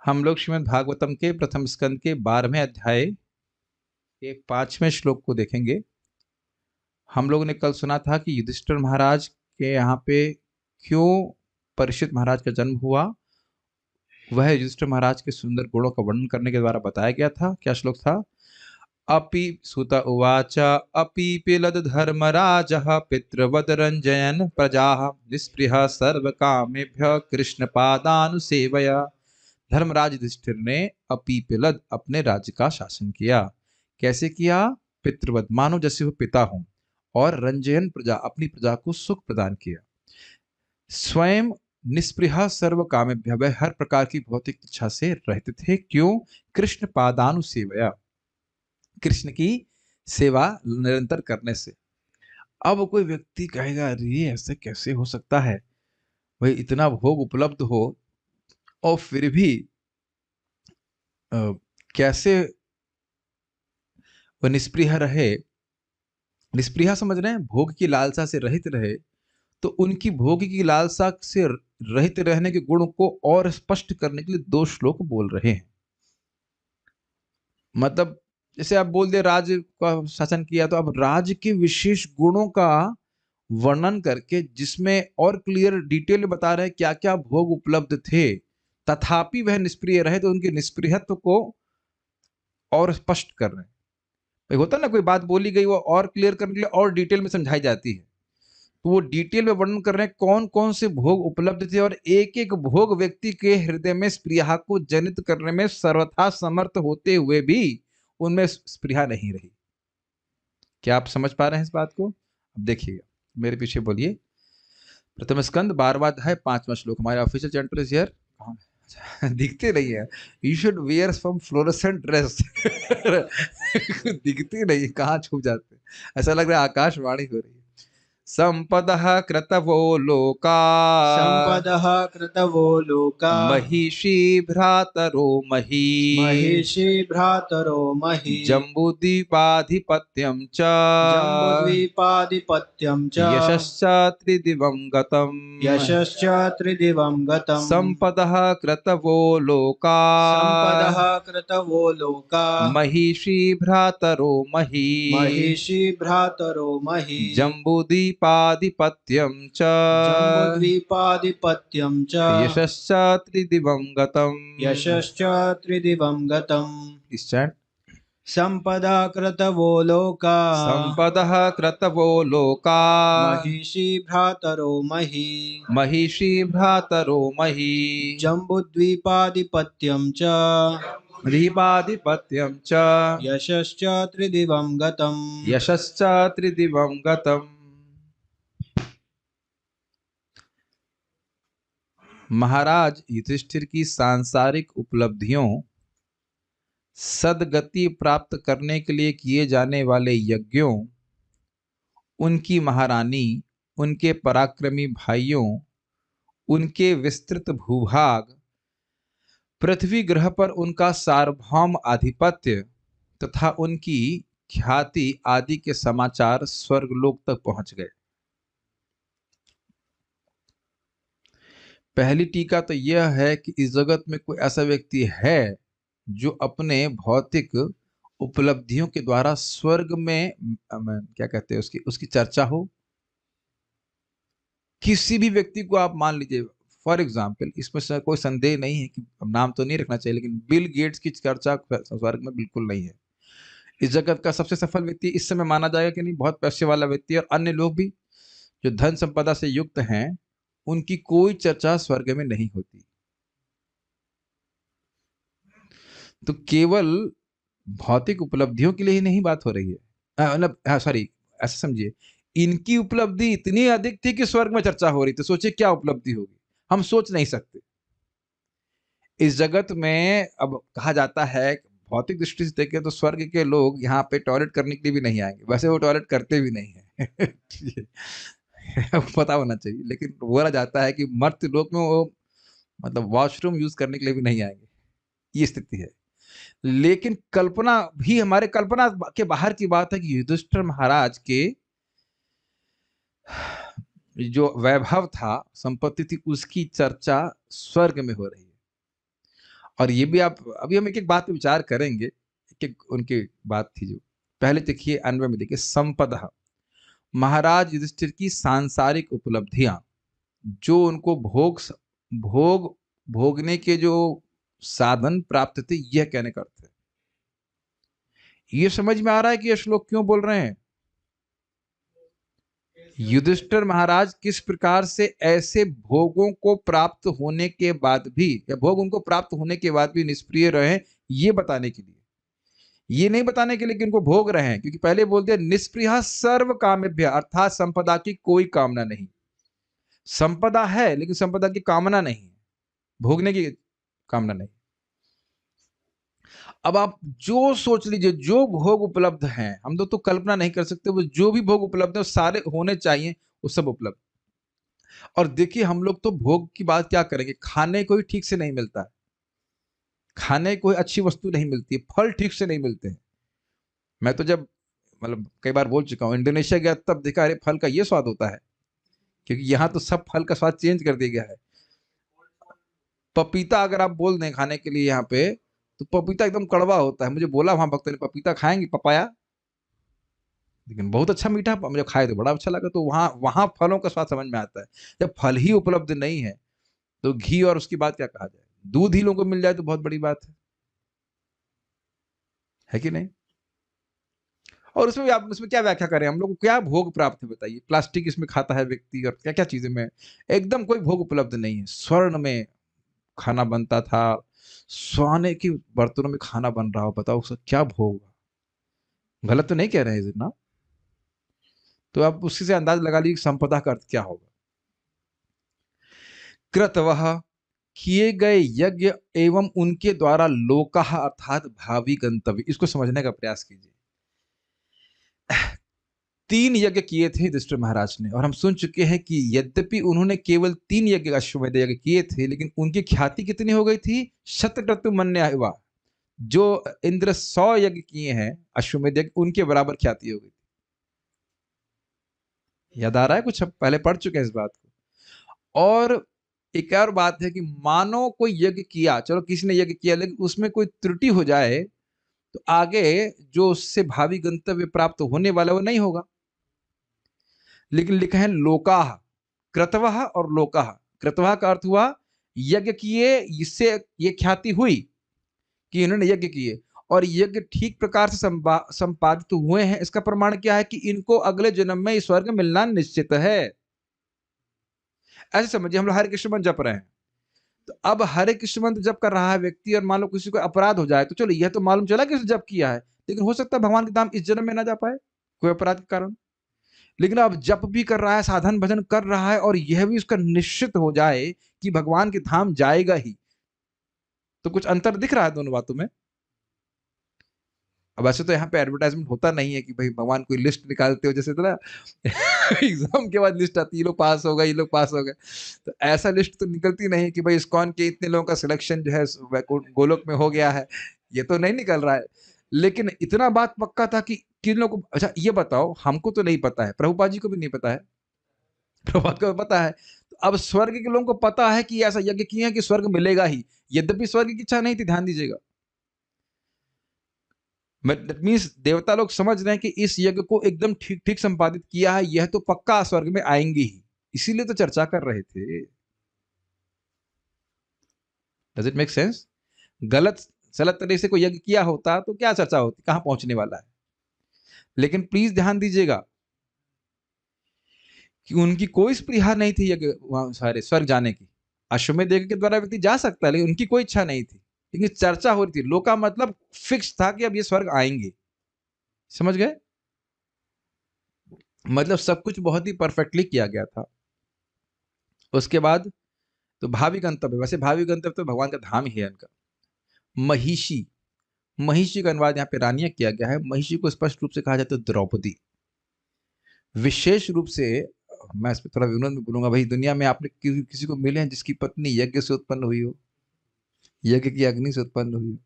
हम लोग श्रीमद् भागवतम के प्रथम स्कंद के 12वें अध्याय के 5वें श्लोक को देखेंगे। हम लोगों ने कल सुना था कि युधिष्ठिर महाराज के यहाँ पे क्यों परीक्षित महाराज का जन्म हुआ, वह युधिष्ठिर महाराज के सुंदर गुणों का वर्णन करने के द्वारा बताया गया था। क्या श्लोक था? अपि सुत उवाच अपि पिलद धर्मराजः पितृवद रंजयन् प्रजाः निस्पृहः सर्वकामेभ्यः कृष्णपादानुसेवया। धर्मराज युधिष्ठिर ने अपीपिलद अपने राज्य का शासन किया। कैसे किया? पितृवत मानो जैसे वो पिता हों, और रंजयन प्रजा अपनी प्रजा को सुख प्रदान किया। स्वयं निस्पृहा सर्व कामेभ्य, वह हर प्रकार की भौतिक इच्छा से रहते थे। क्यों? कृष्ण पादानुसेवया, कृष्ण की सेवा निरंतर करने से। अब कोई व्यक्ति कहेगा अरे ऐसे कैसे हो सकता है, भाई इतना भोग उपलब्ध हो और फिर भी कैसे वह निष्प्रिय रहे। निष्प्रिय समझ रहे हैं? भोग की लालसा से रहित रहे। तो उनकी भोग की लालसा से रहित रहने के गुण को और स्पष्ट करने के लिए दो श्लोक बोल रहे हैं। मतलब जैसे आप बोल दे राज का शासन किया, तो अब राज के विशेष गुणों का वर्णन करके जिसमें और क्लियर डिटेल में बता रहे हैं क्या क्या भोग उपलब्ध थे, तथापि वह निष्प्रिय रहे, तो उनके निष्प्रियत्व को और स्पष्ट कर रहे हैं। भाई होता ना, कोई बात बोली गई वो और क्लियर करने के लिए और डिटेल में समझाई जाती है, तो वो डिटेल में वर्णन कर रहे हैं कौन कौन से भोग उपलब्ध थे, और एक एक भोग व्यक्ति के हृदय में स्पृहा को जनित करने में सर्वथा समर्थ होते हुए भी उनमें स्पृहा नहीं रही। क्या आप समझ पा रहे हैं इस बात को? अब देखिएगा, मेरे पीछे बोलिए। प्रथम स्कंद 12वां अध्याय 5वां श्लोक। हमारे ऑफिशियल चैनल पर शेयर दिखते नहीं है। You should wear some fluorescent dress. दिखते नहीं, कहाँ छुप जाते, ऐसा लग रहा है आकाशवाणी हो रही है। संपदः क्रतवो लोका, संपदः कृतवो लोका, महिषी भ्रातरो मही, महिषी भ्रातरो मही, जम्बूद्वीपाधिपत्यं च, जम्बूद्वीपाधिपत्यं च, यशश्च त्रिदिवं गतम्। यशश्च त्रिदिवं गतम्। संपदः क्रतवो लोका, संपदः कृतवो लोका, महिषी भ्रातरो मही, महिषी भ्रातरो मही, जम्बूद्वीपाधिपत्यं च, जम्बूद्वीपाधिपत्यं च, यशश्च त्रिदिवं गतम्। यशश्च त्रिदिवं गतम्। इस चैट संपदा कृतवो लोका, संपदः क्रतवो लोका, महिषी भ्रातरो मही, महिषी भ्रातरो मही, जम्बूद्वीपाधिपत्यं च, द्वीपाधिपत्यं च, यशश्च त्रिदिवं गतम्। यशश्च त्रिदिवं गतम्। महाराज युधिष्ठिर की सांसारिक उपलब्धियों, सदगति प्राप्त करने के लिए किए जाने वाले यज्ञों, उनकी महारानी, उनके पराक्रमी भाइयों, उनके विस्तृत भूभाग, पृथ्वी ग्रह पर उनका सार्वभौम आधिपत्य तथा उनकी ख्याति आदि के समाचार स्वर्गलोक तक पहुंच गए। पहली टीका तो यह है कि इस जगत में कोई ऐसा व्यक्ति है जो अपने भौतिक उपलब्धियों के द्वारा स्वर्ग में क्या कहते हैं उसकी उसकी चर्चा हो। किसी भी व्यक्ति को आप मान लीजिए, फॉर एग्जाम्पल, इसमें कोई संदेह नहीं है कि नाम तो नहीं रखना चाहिए, लेकिन बिल गेट्स की चर्चा स्वर्ग में बिल्कुल नहीं है। इस जगत का सबसे सफल व्यक्ति इस समय माना जाएगा कि नहीं, बहुत पैसे वाला व्यक्ति, और अन्य लोग भी जो धन संपदा से युक्त हैं, उनकी कोई चर्चा स्वर्ग में नहीं होती। तो केवल भौतिक उपलब्धियों के लिए ही नहीं बात हो रही है, मतलब सॉरी, ऐसा समझिए, इनकी उपलब्धि इतनी अधिक थी कि स्वर्ग में चर्चा हो रही थी। सोचिए क्या उपलब्धि होगी, हम सोच नहीं सकते। इस जगत में अब कहा जाता है, भौतिक दृष्टि से देखें तो स्वर्ग के लोग यहाँ पे टॉयलेट करने के लिए भी नहीं आएंगे, वैसे वो टॉयलेट करते भी नहीं है। पता होना चाहिए, लेकिन बोला जाता है कि मर्त्य लोक में वो मतलब वॉशरूम यूज करने के लिए भी नहीं आएंगे, ये स्थिति है। लेकिन कल्पना भी, हमारे कल्पना के बाहर की बात है कि युधिष्ठिर महाराज के जो वैभव था, संपत्ति थी, उसकी चर्चा स्वर्ग में हो रही है। और ये भी आप अभी हम एक एक बात पे विचार करेंगे, एक एक उनकी बात थी जो पहले देखिए अन्वय में देखिए संपदा, महाराज युधिष्ठिर की सांसारिक उपलब्धियां, जो उनको भोग भोगने के जो साधन प्राप्त थे, यह कहने का अर्थ है। ये समझ में आ रहा है कि ये श्लोक क्यों बोल रहे हैं? युधिष्ठिर महाराज किस प्रकार से ऐसे भोगों को प्राप्त होने के बाद भी, या भोग उनको प्राप्त होने के बाद भी निष्प्रिय रहे, ये बताने के लिए, ये नहीं बताने के लिए कि उनको भोग रहे हैं, क्योंकि पहले बोल दिया निष्प्रिय सर्व कामेभ्य, अर्थात संपदा की कोई कामना नहीं। संपदा है लेकिन संपदा की कामना नहीं है, भोगने की कामना नहीं। अब आप जो सोच लीजिए, जो भोग उपलब्ध हैं, हम लोग तो कल्पना नहीं कर सकते, वो जो भी भोग उपलब्ध है वो सारे होने चाहिए, वो सब उपलब्ध। और देखिए हम लोग तो भोग की बात क्या करेंगे, खाने को ही ठीक से नहीं मिलता है, खाने को अच्छी वस्तु नहीं मिलती है, फल ठीक से नहीं मिलते हैं। मैं तो जब मतलब कई बार बोल चुका हूँ, इंडोनेशिया गया तब देखा, अरे फल का ये स्वाद होता है, क्योंकि यहाँ तो सब फल का स्वाद चेंज कर दिया गया है। पपीता अगर आप बोल दें खाने के लिए यहाँ पे, तो पपीता एकदम कड़वा होता है। मुझे बोला वहां भक्त ने, पपीता खाएंगे, पपाया, लेकिन बहुत अच्छा मीठा, मुझे खाए तो बड़ा अच्छा लगा। तो वहां वहां फलों का स्वाद समझ में आता है। जब फल ही उपलब्ध नहीं है तो घी और उसकी बात क्या कहा जाए, दूध ही लोगों को मिल जाए तो बहुत बड़ी बात है कि नहीं? और उसमें भी आप उसमें क्या व्याख्या करें, हम लोग को क्या भोग प्राप्त है बताइए? प्लास्टिक इसमें खाता है व्यक्ति, और क्या क्या चीजें में एकदम कोई भोग उपलब्ध नहीं है। स्वर्ण में खाना बनता था, सोने के बर्तनों में खाना बन रहा हो, बताओ उसका क्या भोग? गलत तो नहीं कह रहे हैं ना? तो आप उसी से अंदाज लगा लीजिए संपदा का अर्थ क्या होगा। कृतवः, किए गए यज्ञ एवं उनके द्वारा लोकः अर्थात भावी गंतव्य, इसको समझने का प्रयास कीजिए। 3 यज्ञ किए थे युधिष्ठिर महाराज ने, और हम सुन चुके हैं कि यद्यपि उन्होंने केवल 3 यज्ञ अश्वमेध यज्ञ किए थे, लेकिन उनकी ख्याति कितनी हो गई थी? शतक्रतुमन्यवा, जो इंद्र 100 यज्ञ किए हैं अश्वमेध यज्ञ, उनके बराबर ख्याति हो गई। याद आ रहा है कुछ? हम पहले पढ़ चुके हैं इस बात को। और एक और बात है कि मानो कोई यज्ञ किया, चलो किसी ने यज्ञ किया, लेकिन उसमें कोई त्रुटि हो जाए तो आगे जो उससे भावी गंतव्य प्राप्त होने वाला वो नहीं होगा। लेकिन लिखा है लोकाह, क्रतवः और लोकाह। क्रतवः का अर्थ हुआ यज्ञ किए, इससे ये ख्याति हुई कि इन्होंने यज्ञ किए, और यज्ञ ठीक प्रकार से संपादित हुए हैं। इसका प्रमाण क्या है? कि इनको अगले जन्म में स्वर्ग मिलना निश्चित है। ऐसे समझिए, हम लोग हरे कृष्ण मंत्र जप रहे हैं, तो अब हरे कृष्ण मंत्र जप कर रहा है व्यक्ति, और मान लो किसी को अपराध हो जाए, तो चलो यह तो मालूम चला कि उसने जप किया है, लेकिन हो सकता है भगवान के धाम इस जन्म में ना जा पाए, कोई अपराध के कारण। लेकिन अब जप भी कर रहा है, साधन भजन कर रहा है, और यह भी उसका निश्चित हो जाए कि भगवान के धाम जाएगा ही, तो कुछ अंतर दिख रहा है दोनों बातों में। अब वैसे तो यहाँ पे एडवर्टाइजमेंट होता नहीं है कि भाई भगवान कोई लिस्ट निकालते हो, जैसे तो ना एग्जाम के बाद लिस्ट आती है, ये लोग पास हो गए, ये लोग पास हो गए, तो ऐसा लिस्ट तो निकलती नहीं कि भाई इस्कॉन के इतने लोगों का सिलेक्शन जो है गोलोक में हो गया है, ये तो नहीं निकल रहा है। लेकिन इतना बात पक्का था कि किन लोगों को, अच्छा ये बताओ, हमको तो नहीं पता है, प्रभुपाद जी को भी नहीं पता है, प्रभुपाद को पता है, तो अब स्वर्ग के लोगों को पता है कि ऐसा यज्ञ किया है कि स्वर्ग मिलेगा ही, यद्यपि स्वर्ग की इच्छा नहीं थी, ध्यान दीजिएगा। दैट मीन्स देवता लोग समझ रहे हैं कि इस यज्ञ को एकदम ठीक ठीक संपादित किया है, यह तो पक्का स्वर्ग में आएंगे ही, इसीलिए तो चर्चा कर रहे थे। Does it make sense? गलत सलत तरीके से कोई यज्ञ किया होता तो क्या चर्चा होती, कहां पहुंचने वाला है। लेकिन प्लीज ध्यान दीजिएगा कि उनकी कोई स्पृहा नहीं थी यज्ञ वहां सारे स्वर्ग जाने की। अश्वमेध यज्ञ के द्वारा व्यक्ति जा सकता है, लेकिन उनकी कोई इच्छा नहीं थी, लेकिन चर्चा हो रही थी। लोका मतलब फिक्स था कि अब ये स्वर्ग आएंगे, समझ गए? मतलब सब कुछ बहुत ही परफेक्टली किया गया था। उसके बाद तो भावी गंतव्य, वैसे भावी गंतव्य तो भगवान का धाम ही है उनका। महिषी, महिषी का अनुवाद यहाँ पे रानिया किया गया है। महिषी को स्पष्ट रूप से कहा जाता है द्रौपदी। विशेष रूप से मैं इस पर थोड़ा विनोद में बोलूंगा, भाई दुनिया में आपने किसी को मिले हैं जिसकी पत्नी यज्ञ से उत्पन्न हुई हो, यज्ञ की अग्नि से उत्पन्न हुई हो?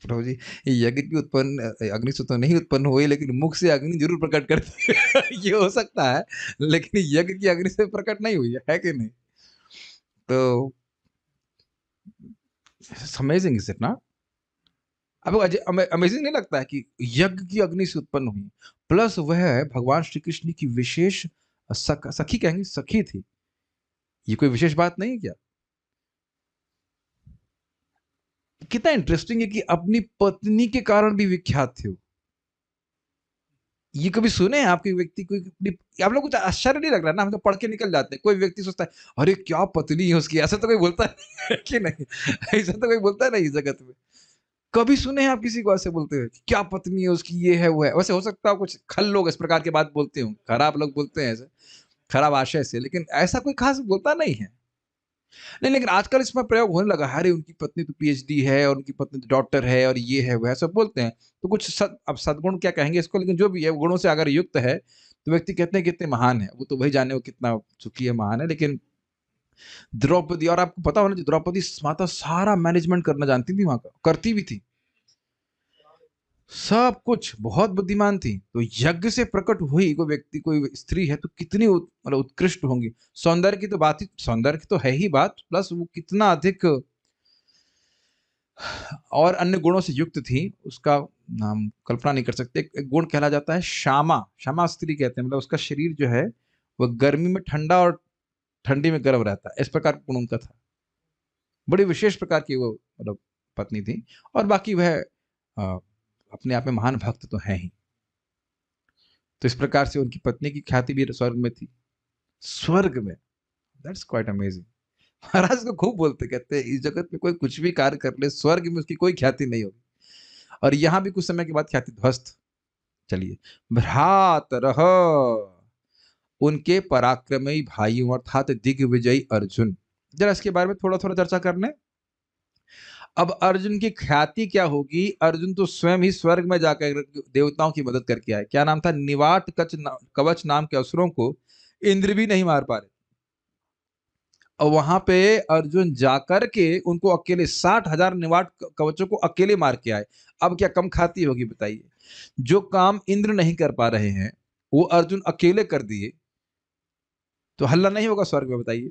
प्रभु जी, यज्ञ की उत्पन्न अग्नि से तो नहीं उत्पन्न हुई, लेकिन मुख से अग्नि जरूर प्रकट करती है ये हो सकता है, लेकिन यज्ञ की अग्नि से प्रकट नहीं हुई है कि नहीं? तो अमेजिंग इज इट ना? अब अमेजिंग नहीं लगता है कि यज्ञ की अग्नि से उत्पन्न हुई, प्लस वह भगवान श्री कृष्ण की विशेष सखी कहेंगे, सखी थी। ये कोई विशेष बात नहीं है क्या? कितना इंटरेस्टिंग है कि अपनी पत्नी के कारण भी विख्यात थे वो। ये कभी सुने हैं आपके व्यक्ति कोई आप लोग कुछ आश्चर्य नहीं लग रहा ना? हम तो पढ़ के निकल जाते हैं, कोई व्यक्ति सोचता है अरे क्या पत्नी है उसकी, ऐसा तो कोई बोलता है कि नहीं? ऐसा तो कोई बोलता है नहीं इस जगत में। कभी सुने हैं आप किसी को ऐसे बोलते हुए कि क्या पत्नी है उसकी, ये है वो है? वैसे हो सकता है कुछ खल लोग इस प्रकार की बात बोलते हो, खराब लोग बोलते हैं ऐसे, खराब आशय से, लेकिन ऐसा कोई खास बोलता नहीं है। नहीं, लेकिन आजकल इसमें प्रयोग होने लगा, अरे उनकी पत्नी तो पीएचडी है और उनकी पत्नी तो डॉक्टर है और ये है वो है, सब बोलते हैं। तो कुछ अब सद्गुण क्या कहेंगे इसको, लेकिन जो भी है गुणों से अगर युक्त है तो व्यक्ति कहते हैं कितने महान है, वो तो वही जाने वो कितना सुखी है, महान है। लेकिन द्रौपदी, और आपको पता होना चाहिए द्रौपदी माता सारा मैनेजमेंट करना जानती थी, वहां का करती भी थी, सब कुछ बहुत बुद्धिमान थी। तो यज्ञ से प्रकट हुई कोई व्यक्ति, कोई स्त्री है तो कितनी मतलब उत्कृष्ट होंगी। सौंदर्य की तो बात ही, सौंदर्य की तो है ही बात, प्लस वो कितना अधिक और अन्य गुणों से युक्त थी, उसका हम कल्पना नहीं कर सकते। एक गुण कहला जाता है श्यामा, श्यामा स्त्री कहते हैं, मतलब उसका शरीर जो है वह गर्मी में ठंडा और ठंडी में गर्म रहता है, इस प्रकार का गुण उनका था। बड़ी विशेष प्रकार की वो मतलब पत्नी थी। और बाकी वह अपने आप में महान भक्त तो है ही। तो इस प्रकार से उनकी पत्नी की ख्याति भी स्वर्ग में थी, स्वर्ग में। That's quite amazing. महाराज को खूब बोलते, कहते हैं इस जगत में कोई कुछ भी कार्य कर ले, स्वर्ग में उसकी कोई ख्याति नहीं होगी। और यहां भी कुछ समय के बाद ख्याति ध्वस्त। चलिए, भ्रातरः, उनके पराक्रमी भाइयों अर्थात दिग्विजयी अर्जुन। जरा इसके बारे में थोड़ा थोड़ा चर्चा कर लें। अब अर्जुन की ख्याति क्या होगी? अर्जुन तो स्वयं ही स्वर्ग में जाकर देवताओं की मदद करके आए। क्या नाम था? निवात कवच नाम के असुरों को इंद्र भी नहीं मार पा रहे, और वहां पे अर्जुन जाकर के उनको अकेले 60,000 निवाट कवचों को अकेले मार के आए। अब क्या कम खाती होगी बताइए? जो काम इंद्र नहीं कर पा रहे हैं वो अर्जुन अकेले कर दिए, तो हल्ला नहीं होगा स्वर्ग में बताइए?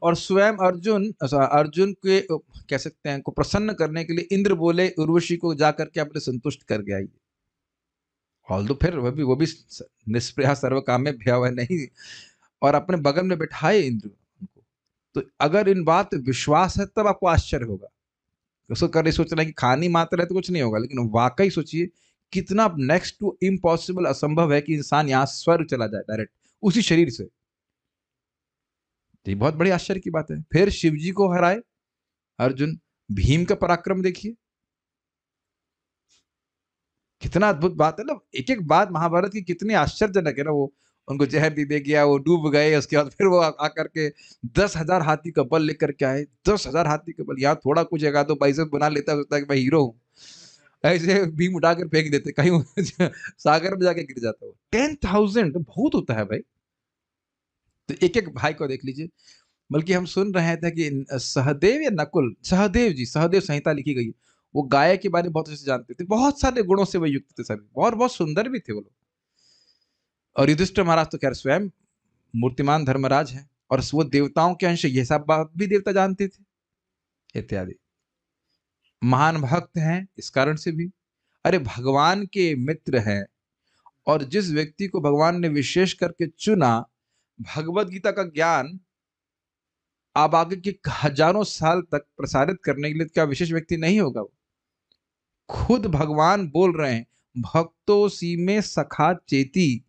और स्वयं अर्जुन, अर्जुन के कह सकते हैं को प्रसन्न करने के लिए इंद्र बोले उर्वशी को जाकर के अपने संतुष्ट कर गया। ऑल दो फिर वो भी निष्प्रया सर्व काम में भयावह नहीं, और अपने बगल में बैठाए इंद्र उनको। तो अगर इन बात विश्वास है तब आपको आश्चर्य होगा। उसको कर सोच रहे हैं कि खानी मात्र है तो कुछ नहीं होगा, लेकिन वाकई सोचिए कितना नेक्स्ट टू इम्पॉसिबल, असंभव है कि इंसान यहां स्वर्ग चला जाए डायरेक्ट उसी शरीर से। ये बहुत बड़ी आश्चर्य की बात है। फिर शिव जी को हराए अर्जुन, भीम का पराक्रम देखिए, कितना अद्भुत बात है ना। एक एक बात महाभारत की कितनी आश्चर्यजनक है ना। वो उनको जहर दे गया, वो डूब गए, उसके बाद फिर वो आकर के 10,000 हाथी का बल लेकर के आए। 10,000 हाथी का बल, यहाँ थोड़ा कुछ एक दो बाइसेप बना लेता है, सोचता है कि मैं हीरो हूँ, ऐसे भीम उठा कर फेंक देते कहीं सागर में जाके गिर जाता है। 10,000 बहुत होता है भाई। तो एक एक भाई को देख लीजिए। बल्कि हम सुन रहे थे कि सहदेव या नकुल, सहदेव जी, सहदेव संहिता लिखी गई है, वो गाय के बारे में बहुत अच्छे से जानते थे, बहुत सारे गुणों से वो युक्त थे सभी, और बहुत सुंदर भी थे वो लोग। और युधिष्ठिर महाराज तो खैर स्वयं मूर्तिमान धर्मराज हैं, और वो देवताओं के अंश, ये सब बात भी देवता जानते थे इत्यादि। महान भक्त हैं इस कारण से भी, अरे भगवान के मित्र हैं। और जिस व्यक्ति को भगवान ने विशेष करके चुना, भगवत गीता का ज्ञान आप आगे के हजारों साल तक प्रसारित करने के लिए, क्या विशेष व्यक्ति नहीं होगा? वो खुद भगवान बोल रहे हैं, भक्तो सी में सखा चेती।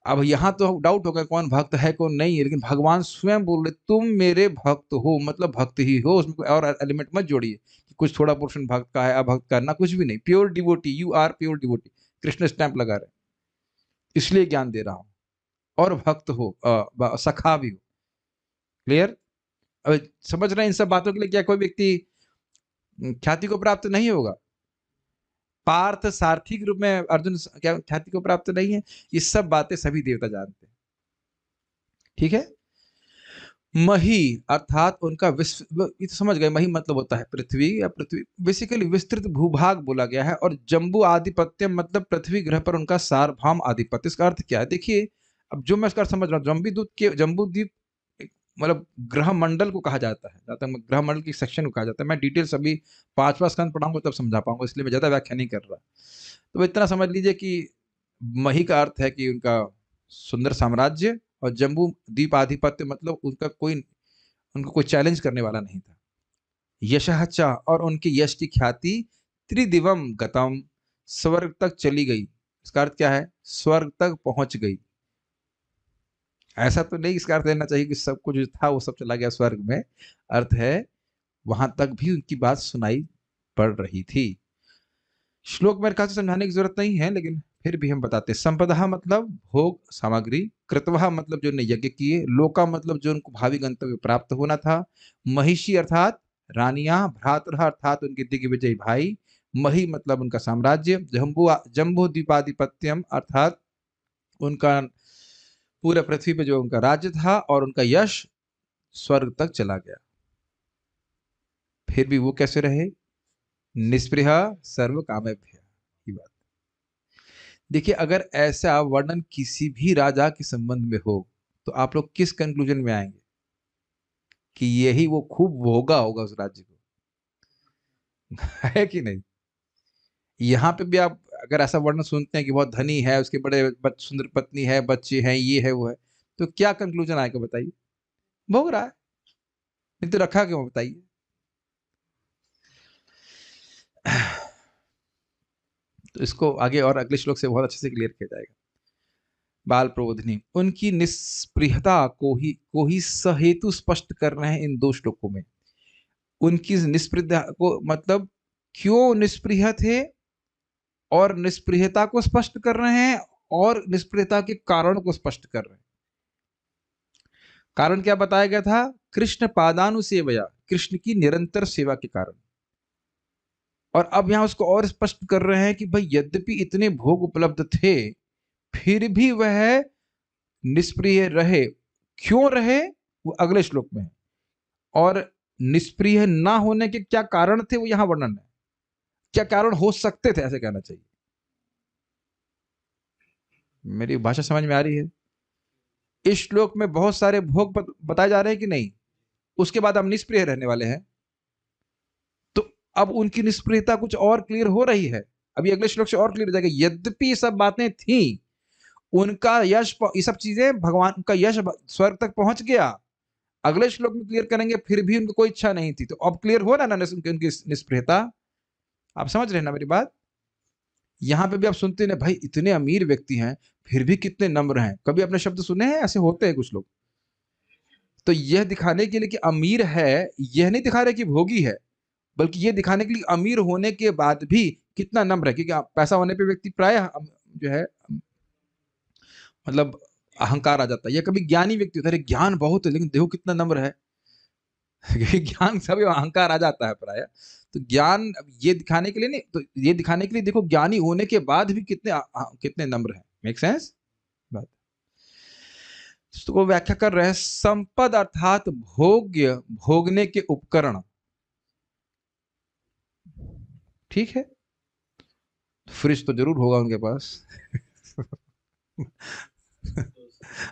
अब यहां तो डाउट होगा कौन भक्त है कौन नहीं है, लेकिन भगवान स्वयं बोल रहे तुम मेरे भक्त हो, मतलब भक्त ही हो, उसमें कोई और एलिमेंट मत जोड़िए कि कुछ थोड़ा पोर्शन भक्त का है, अभक्त का ना, कुछ भी नहीं। Pure devotee, you are pure devotee. Krishna stamp लगा रहे, इसलिए ज्ञान दे रहा हूं। और भक्त हो, सखा भी हो। क्लियर? अब समझ रहे हैं इन सब बातों के लिए क्या कोई व्यक्ति ख्याति को प्राप्त नहीं होगा? पार्थ सारथी के रूप में अर्जुन क्या ख्याति को प्राप्त नहीं है? ये सब बातें सभी देवता जानते हैं। ठीक है। मही अर्थात उनका विश्व, ये तो समझ गए, मही मतलब होता है पृथ्वी, या पृथ्वी बेसिकली विस्तृत भूभाग बोला गया है। और जम्बू आधिपत्य मतलब पृथ्वी ग्रह पर उनका सार्वभौम आधिपत्य। इसका अर्थ क्या है देखिए, अब जो मैं इसका समझ रहा हूँ, जम्बू द्वीप मतलब ग्रह मंडल को कहा जाता है, जहाँ तक ग्रह मंडल की सेक्शन को कहा जाता है। मैं डिटेल्स अभी पांचवा स्कंद पढ़ाऊंगा तब समझा पाऊंगा, इसलिए मैं ज्यादा व्याख्या नहीं कर रहा। तो इतना समझ लीजिए कि मही का अर्थ है कि उनका सुंदर साम्राज्य, और जम्बू द्वीप आधिपत्य मतलब उनका कोई चैलेंज करने वाला नहीं था। यशः च, और उनके यश की ख्याति त्रिदिवम गतम, स्वर्ग तक चली गई। इसका अर्थ क्या है? स्वर्ग तक पहुंच गई। ऐसा तो नहीं इसका अर्थ लेना चाहिए कि सब कुछ जो था वो सब चला गया स्वर्ग में। अर्थ है वहां तक भी उनकी बात सुनाई पड़ रही थी। श्लोक मेरे ख्याल से समझाने की जरूरत नहीं है, लेकिन फिर भी हम बताते हैं। संपदा मतलब भोग सामग्री, कृतवः मतलब जो ने यज्ञ किए, लोका मतलब जो उनको भावी गंतव्य प्राप्त होना था, महिषी अर्थात रानियां, भ्रातरः अर्थात उनके दिग्विजयी भाई, मही मतलब उनका साम्राज्य, जम्बू जम्बू द्वीपाधिपत्यम अर्थात उनका पूरे पृथ्वी पे जो उनका राज्य था, और उनका यश स्वर्ग तक चला गया। फिर भी वो कैसे रहे? निस्पृह सर्व कामेभ्य की बात। देखिए, अगर ऐसा वर्णन किसी भी राजा के संबंध में हो तो आप लोग किस कंक्लूजन में आएंगे? कि यही वो खूब भोगा होगा उस राज्य को। है कि नहीं? यहाँ पे भी आप अगर ऐसा वर्णन सुनते हैं कि बहुत धनी है, उसके बड़े सुंदर पत्नी है, बच्चे हैं, ये है वो है, तो क्या कंक्लूजन आएगा बताइए? भोग रहा है। नहीं तो रखा क्यों, बताइए? तो इसको आगे और अगले श्लोक से बहुत अच्छे से क्लियर किया जाएगा। बाल प्रबोधिनी उनकी निस्पृहता को ही सहेतु स्पष्ट कर रहे हैं इन दो श्लोकों में। उनकी निस्पृहता को मतलब क्यों निस्पृह थे, और निस्पृहता को स्पष्ट कर रहे हैं, और निस्पृहता के कारण को स्पष्ट कर रहे हैं। कारण क्या बताया गया था? कृष्ण पादानुसेवया, कृष्ण की निरंतर सेवा के कारण। और अब यहां उसको और स्पष्ट कर रहे हैं कि भाई यद्यपि इतने भोग उपलब्ध थे, फिर भी वह निष्प्रिय रहे। क्यों रहे वो अगले श्लोक में है, और निष्प्रिय ना होने के क्या कारण थे वो यहां वर्णन है। क्या कारण हो सकते थे, ऐसे कहना चाहिए। मेरी भाषा समझ में आ रही है? इस श्लोक में बहुत सारे भोग बताए जा रहे हैं कि नहीं? उसके बाद हम निष्प्रिय रहने वाले हैं, तो अब उनकी निष्प्रियता कुछ और क्लियर हो रही है। अभी अगले श्लोक से और क्लियर हो जाएगा। यद्यपि सब बातें थी, उनका यश, ये सब चीजें, भगवान का यश स्वर्ग तक पहुंच गया। अगले श्लोक में क्लियर करेंगे फिर भी उनको कोई इच्छा नहीं थी, तो अब क्लियर हो रहा ना उनकी निष्प्रियता। आप समझ रहे हैं ना मेरी बात? यहां पे भी आप सुनते हैं भाई इतने अमीर व्यक्ति हैं फिर भी कितने नम्र हैं। कभी आपने शब्द सुने हैं? ऐसे होते हैं कुछ लोग। तो यह दिखाने के लिए कि अमीर है, यह नहीं दिखा रहे कि भोगी है, बल्कि यह दिखाने के लिए अमीर होने के बाद भी कितना नम्र है। क्योंकि पैसा होने पे व्यक्ति प्राय जो है मतलब अहंकार आ जाता है। या कभी ज्ञानी व्यक्ति होता है, ज्ञान बहुत है लेकिन देखो कितना नम्र है। ज्ञान सभी अहंकार आ जाता है प्राय। तो ज्ञान ये दिखाने के लिए नहीं, तो ये दिखाने के लिए देखो ज्ञानी होने के बाद भी कितने नम्र हैं। मेक सेंस बात? तो वो व्याख्या कर रहे हैं, संपद अर्थात भोग्य, भोगने के उपकरण। ठीक है, फ्रिज तो जरूर होगा उनके पास।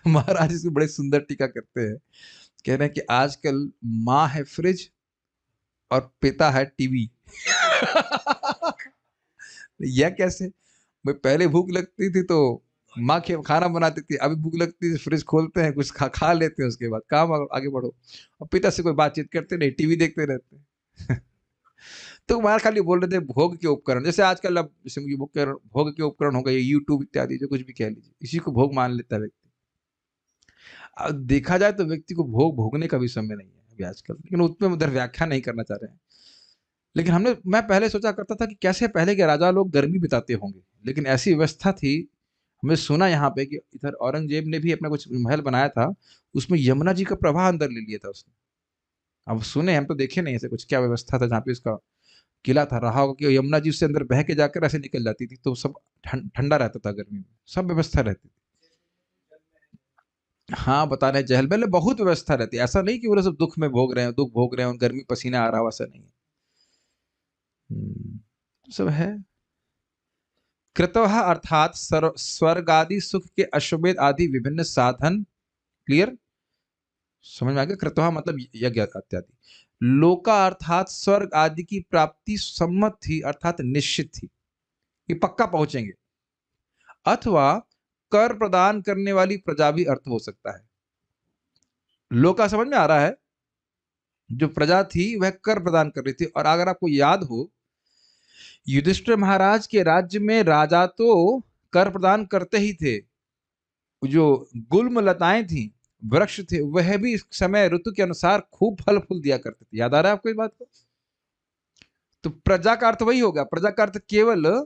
महाराज इसमें बड़े सुंदर टीका करते हैं। कह रहे हैं कि आजकल माँ है फ्रिज और पिता है टीवी। यह कैसे? भाई पहले भूख लगती थी तो माँ खाना बनाती थी, अभी भूख लगती है फ्रिज खोलते हैं, कुछ खा लेते हैं, उसके बाद काम आगे बढ़ो। और पिता से कोई बातचीत करते नहीं, टीवी देखते रहते हैं। तो वहां खाली बोल रहे थे भोग के उपकरण। जैसे आजकल अब भोग के उपकरण हो गए, यूट्यूब इत्यादि, जो कुछ भी कह लीजिए, इसी को भोग मान लेता है व्यक्ति। अब देखा जाए तो व्यक्ति को भोग भोगने का भी समय नहीं है अभी आजकल, लेकिन उसमें उधर व्याख्या नहीं करना चाह रहे हैं। लेकिन मैं पहले सोचा करता था कि कैसे पहले के राजा लोग गर्मी बिताते होंगे, लेकिन ऐसी व्यवस्था थी। हमें सुना यहाँ पे कि इधर औरंगजेब ने भी अपना कुछ महल बनाया था, उसमें यमुना जी का प्रवाह अंदर ले लिया था उसने। अब सुने, हम तो देखे नहीं ऐसे कुछ क्या व्यवस्था था जहाँ पे उसका किला था। रहा होगा कि यमुना जी उससे अंदर बह के जाकर ऐसे निकल जाती थी, तो सब ठंडा रहता था गर्मी में, सब व्यवस्था रहती थी। हाँ, बता रहे जहल महल में बहुत व्यवस्था रहती है। ऐसा नहीं कि वो सब दुख में भोग रहे हैं, दुख भोग रहे हैं और गर्मी पसीना आ रहा हो, ऐसा नहीं है। सब है। कृतवः अर्थात स्वर्ग आदि सुख के अश्वमेध आदि विभिन्न साधन। क्लियर? समझ में आ गया? क्रतुः मतलब यज्ञ इत्यादि। लोका अर्थात स्वर्ग आदि की प्राप्ति सम्मत थी, अर्थात निश्चित थी कि पक्का पहुंचेंगे। अथवा कर प्रदान करने वाली प्रजा भी अर्थ हो सकता है। लोका समझ में आ रहा है? जो प्रजा थी वह कर प्रदान कर रही थी। और अगर आपको याद हो, युधिष्ठिर महाराज के राज्य में राजा तो कर प्रदान करते ही थे। जो गुल्म लताएं थी, वृक्ष थे, वह भी इस समय ऋतु के अनुसार खूब फल फूल दिया करते थे। याद आ रहा है आपको इस बात को? तो प्रजा का अर्थ वही होगा। प्रजा का अर्थ केवल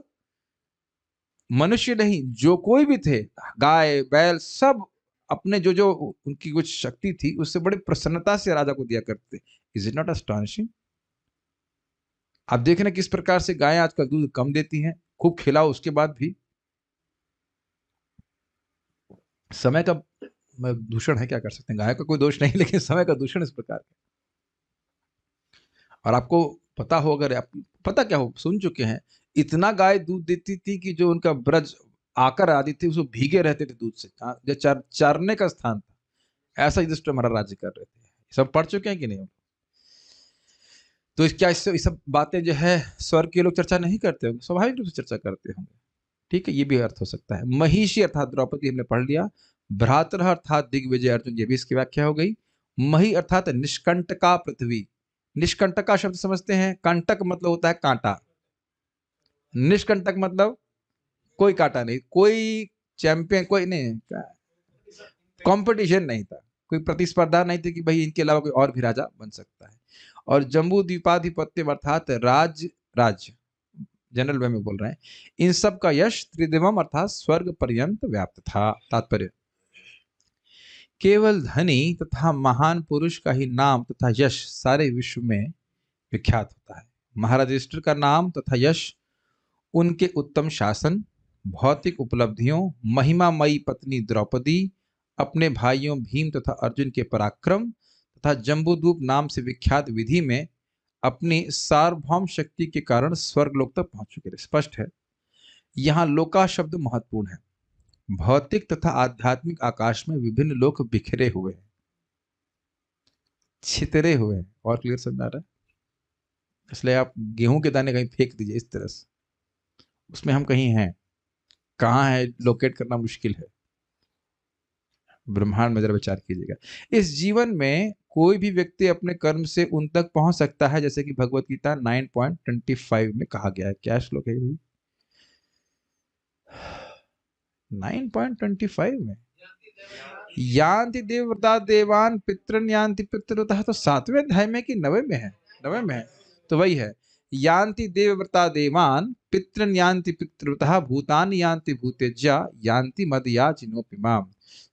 मनुष्य नहीं, जो कोई भी थे, गाय बैल सब अपने जो जो उनकी कुछ शक्ति थी उससे बड़ी प्रसन्नता से राजा को दिया करते थे। Is it not astonishing? आप देख रहे हैं किस प्रकार से गायें आजकल दूध कम देती हैं, खूब खिलाओ उसके बाद भी। समय का दूषण है, क्या कर सकते हैं, गाय का कोई दोष नहीं, लेकिन समय का दूषण इस प्रकार का। और आपको पता हो, अगर आप पता क्या हो, सुन चुके हैं, इतना गाय दूध देती थी कि जो उनका ब्रज आकर आदि थे उसको भीगे रहते थे दूध से। जो चरने का स्थान था, ऐसा युधिष्ठिर हमारा राज्य कर रहे थे। सब पढ़ चुके हैं कि नहीं? तो क्या इससे सब बातें जो है स्वर्ग के लोग चर्चा नहीं करते होंगे? स्वाभाविक रूप से चर्चा करते होंगे। ठीक है, ये भी अर्थ हो सकता है। महिषी अर्थात द्रौपदी हमने पढ़ लिया। भ्रातर अर्थात दिग्विजय अर्जुन, ये भी इसकी व्याख्या हो गई। मही अर्थात निष्कंटका पृथ्वी। निष्कंटका शब्द समझते हैं? कंटक मतलब होता है कांटा, निष्कंटक मतलब कोई कांटा नहीं, कोई चैंपियन, कोई नहीं, कंपटीशन नहीं था, कोई प्रतिस्पर्धा नहीं थी कि भाई इनके अलावा कोई और भी राजा बन सकता है। और जम्बू द्वीपाधिपत्य अर्थात राज्य जनरल वे में बोल रहे हैं, इन सब का यश त्रिदिवम अर्थात स्वर्ग पर्यंत व्याप्त था। तात्पर्य, केवल धनी तथा महान पुरुष का ही नाम तथा यश सारे विश्व में विख्यात होता है। महाराज युधिष्ठिर का नाम तथा यश उनके उत्तम शासन, भौतिक उपलब्धियों, महिमामयी पत्नी द्रौपदी, अपने भाइयों भीम तथा अर्जुन के पराक्रम तथा जम्बूद्वीप नाम से विख्यात विधि में अपनी सार्वभौम शक्ति के कारण स्वर्गलोक तक पहुंच चुके थे। स्पष्ट है, यहां लोका शब्द महत्वपूर्ण है। भौतिक तथा आध्यात्मिक आकाश में विभिन्न लोक बिखरे हुए हैं, छितरे हुए हैं। और क्लियर समझ आ रहा है? इसलिए आप गेहूं के दाने कहीं फेंक दीजिए इस तरह से, उसमें हम कहीं हैं, कहाँ है लोकेट करना मुश्किल है। ब्रह्मांड में जरा विचार कीजिएगा। इस जीवन में कोई भी व्यक्ति अपने कर्म से उन तक पहुंच सकता है, जैसे कि भगवत गीता 9.25 में कहा गया है। क्या श्लोक है भाई? 9.25 में, यान्ति देवव्रता देवान पितरन यान्ति पितृतः। तो 7वें अध्याय में कि 9वें में है? 9वें में है, तो वही है। यान्ति देवव्रता देवान पितरन यान्ति पितृतः भूतानि यान्ति भूतेज्या यान्ति मदयाजिनोपिमाम।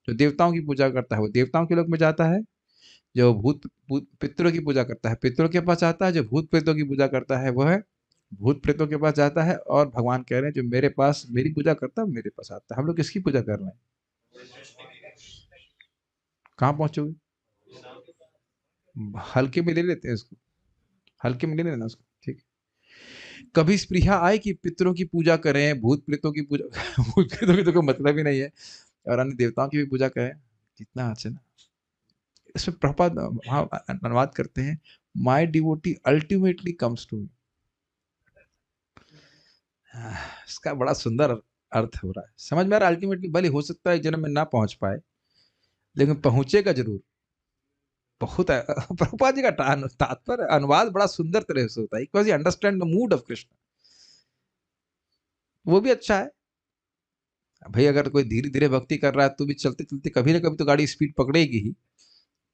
जो देवताओं की पूजा करता है वो देवताओं के लोक में जाता है, जो पितरों की पूजा करता है पितरों के पास जाता है, जो भूत प्रेतों की पूजा करता है वह भूत प्रेतों के पास जाता है। और भगवान कह रहे हैं जो मेरे पास मेरी पूजा करता है मेरे पास आता है। हम लोग किसकी पूजा कर रहे हैं? कहाँ पहुंचोगे? हल्के में ले लेते हैं इसको, हल्के में ले लेना उसको। ठीक, कभी स्पृहा आए कि पितरों की पूजा करें, भूत प्रेतों की पूजा भूत प्रेतों की तो कोई मतलब ही नहीं है, और अन्य देवताओं की भी पूजा करें, कितना अच्छा ना। इसमें प्रभुपाद अनुवाद करते हैं, my devotee ultimately comes to me. इसका बड़ा सुंदर अर्थ हो रहा है, समझ में आ रहा है? अल्टीमेटली भले हो सकता है जन्म में ना पहुंच पाए, लेकिन पहुंचेगा जरूर। बहुत है प्रभुपाद जी का तात्पर्य अनुवाद बड़ा सुंदर तरह से होता है, because he understand the mood off Krishna. वो भी अच्छा है भाई। अगर कोई धीरे धीरे भक्ति कर रहा है तो भी चलते चलते कभी ना कभी तो गाड़ी स्पीड पकड़ेगी ही,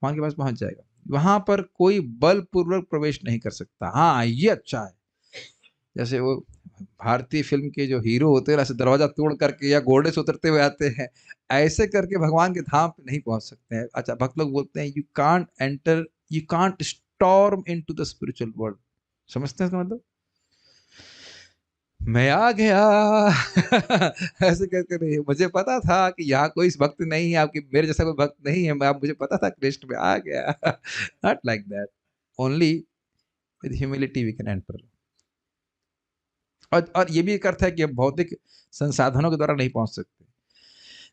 वहां के पास पहुंच जाएगा। वहां पर कोई बलपूर्वक प्रवेश नहीं कर सकता। हाँ, ये अच्छा है। जैसे वो भारतीय फिल्म के जो हीरो होते हैं, ऐसे दरवाजा तोड़ करके या घोड़े से उतरते हुए आते हैं, ऐसे करके भगवान के धाम पे नहीं पहुंच सकते हैं। अच्छा, भक्त लोग बोलते हैं you can't enter, you can't storm into the spiritual world. समझते हैं इसका मतलब? मैं आ गया ऐसे कहते नहीं, मुझे पता था कि यहाँ कोई भक्त नहीं है, आपकी मेरे जैसा कोई भक्त नहीं है, मैं मुझे पता था कृष्ण में आ गया। Not like that, only with humility we can enter. और ये भी एक अर्थ है कि हम भौतिक संसाधनों के द्वारा नहीं पहुंच सकते।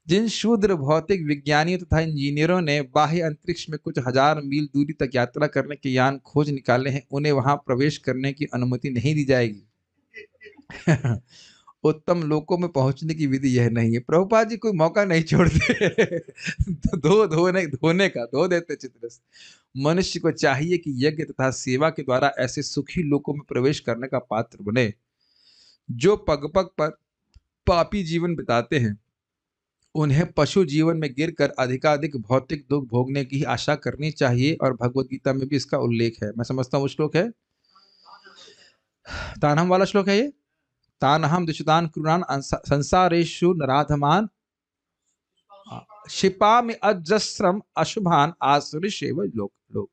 जिन शूद्र भौतिक विज्ञानियों तथा इंजीनियरों ने बाह्य अंतरिक्ष में कुछ हजार मील दूरी तक यात्रा करने के यान खोज निकाले हैं, उन्हें वहां प्रवेश करने की अनुमति नहीं दी जाएगी। उत्तम लोकों में पहुंचने की विधि यह नहीं है। प्रभुपाद जी कोई मौका नहीं छोड़ते। धो देते चित्र से। मनुष्य को चाहिए कि यज्ञ तथा सेवा के द्वारा ऐसे सुखी लोकों में प्रवेश करने का पात्र बने। जो पग पग पर पापी जीवन बिताते हैं, उन्हें पशु जीवन में गिरकर अधिकाधिक भौतिक दुख भोगने की आशा करनी चाहिए। और भगवत गीता में भी इसका उल्लेख है। मैं समझता हूँ वो श्लोक है, तानहम वाला श्लोक है ये। तानहम दुष्टान क्रूरान संसारेषु नराधमान क्षिपामि अजस्रम अशुभान आसुरीषेव लोक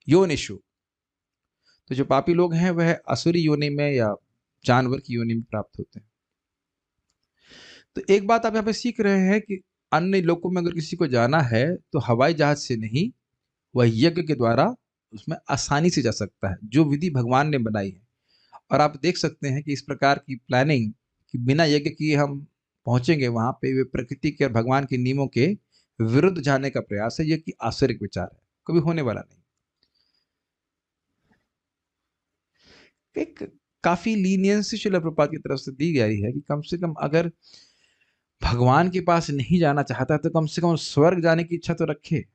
योनिषु। तो जो पापी लोग हैं वह असुरी योनि में या जानवर की योनि में प्राप्त होते हैं। तो एक बात आप यहाँ पे सीख रहे हैं कि अन्य लोकों में अगर किसी को जाना है तो हवाई जहाज से नहीं, वह यज्ञ के द्वारा उसमें आसानी से जा सकता है, जो विधि भगवान ने बनाई है। और आप देख सकते हैं कि इस प्रकार की प्लानिंग कि बिना यज्ञ किए हम पहुंचेंगे वहां पे, वे प्रकृति के और भगवान के नियमों के विरुद्ध जाने का प्रयास है। यह कि आश्चर्य विचार है, कभी होने वाला नहीं। एक काफी लीनियंस शिला प्रभुपाद की तरफ से दी गई है कि कम से कम अगर भगवान के पास नहीं जाना चाहता तो कम से कम स्वर्ग जाने की इच्छा तो रखे।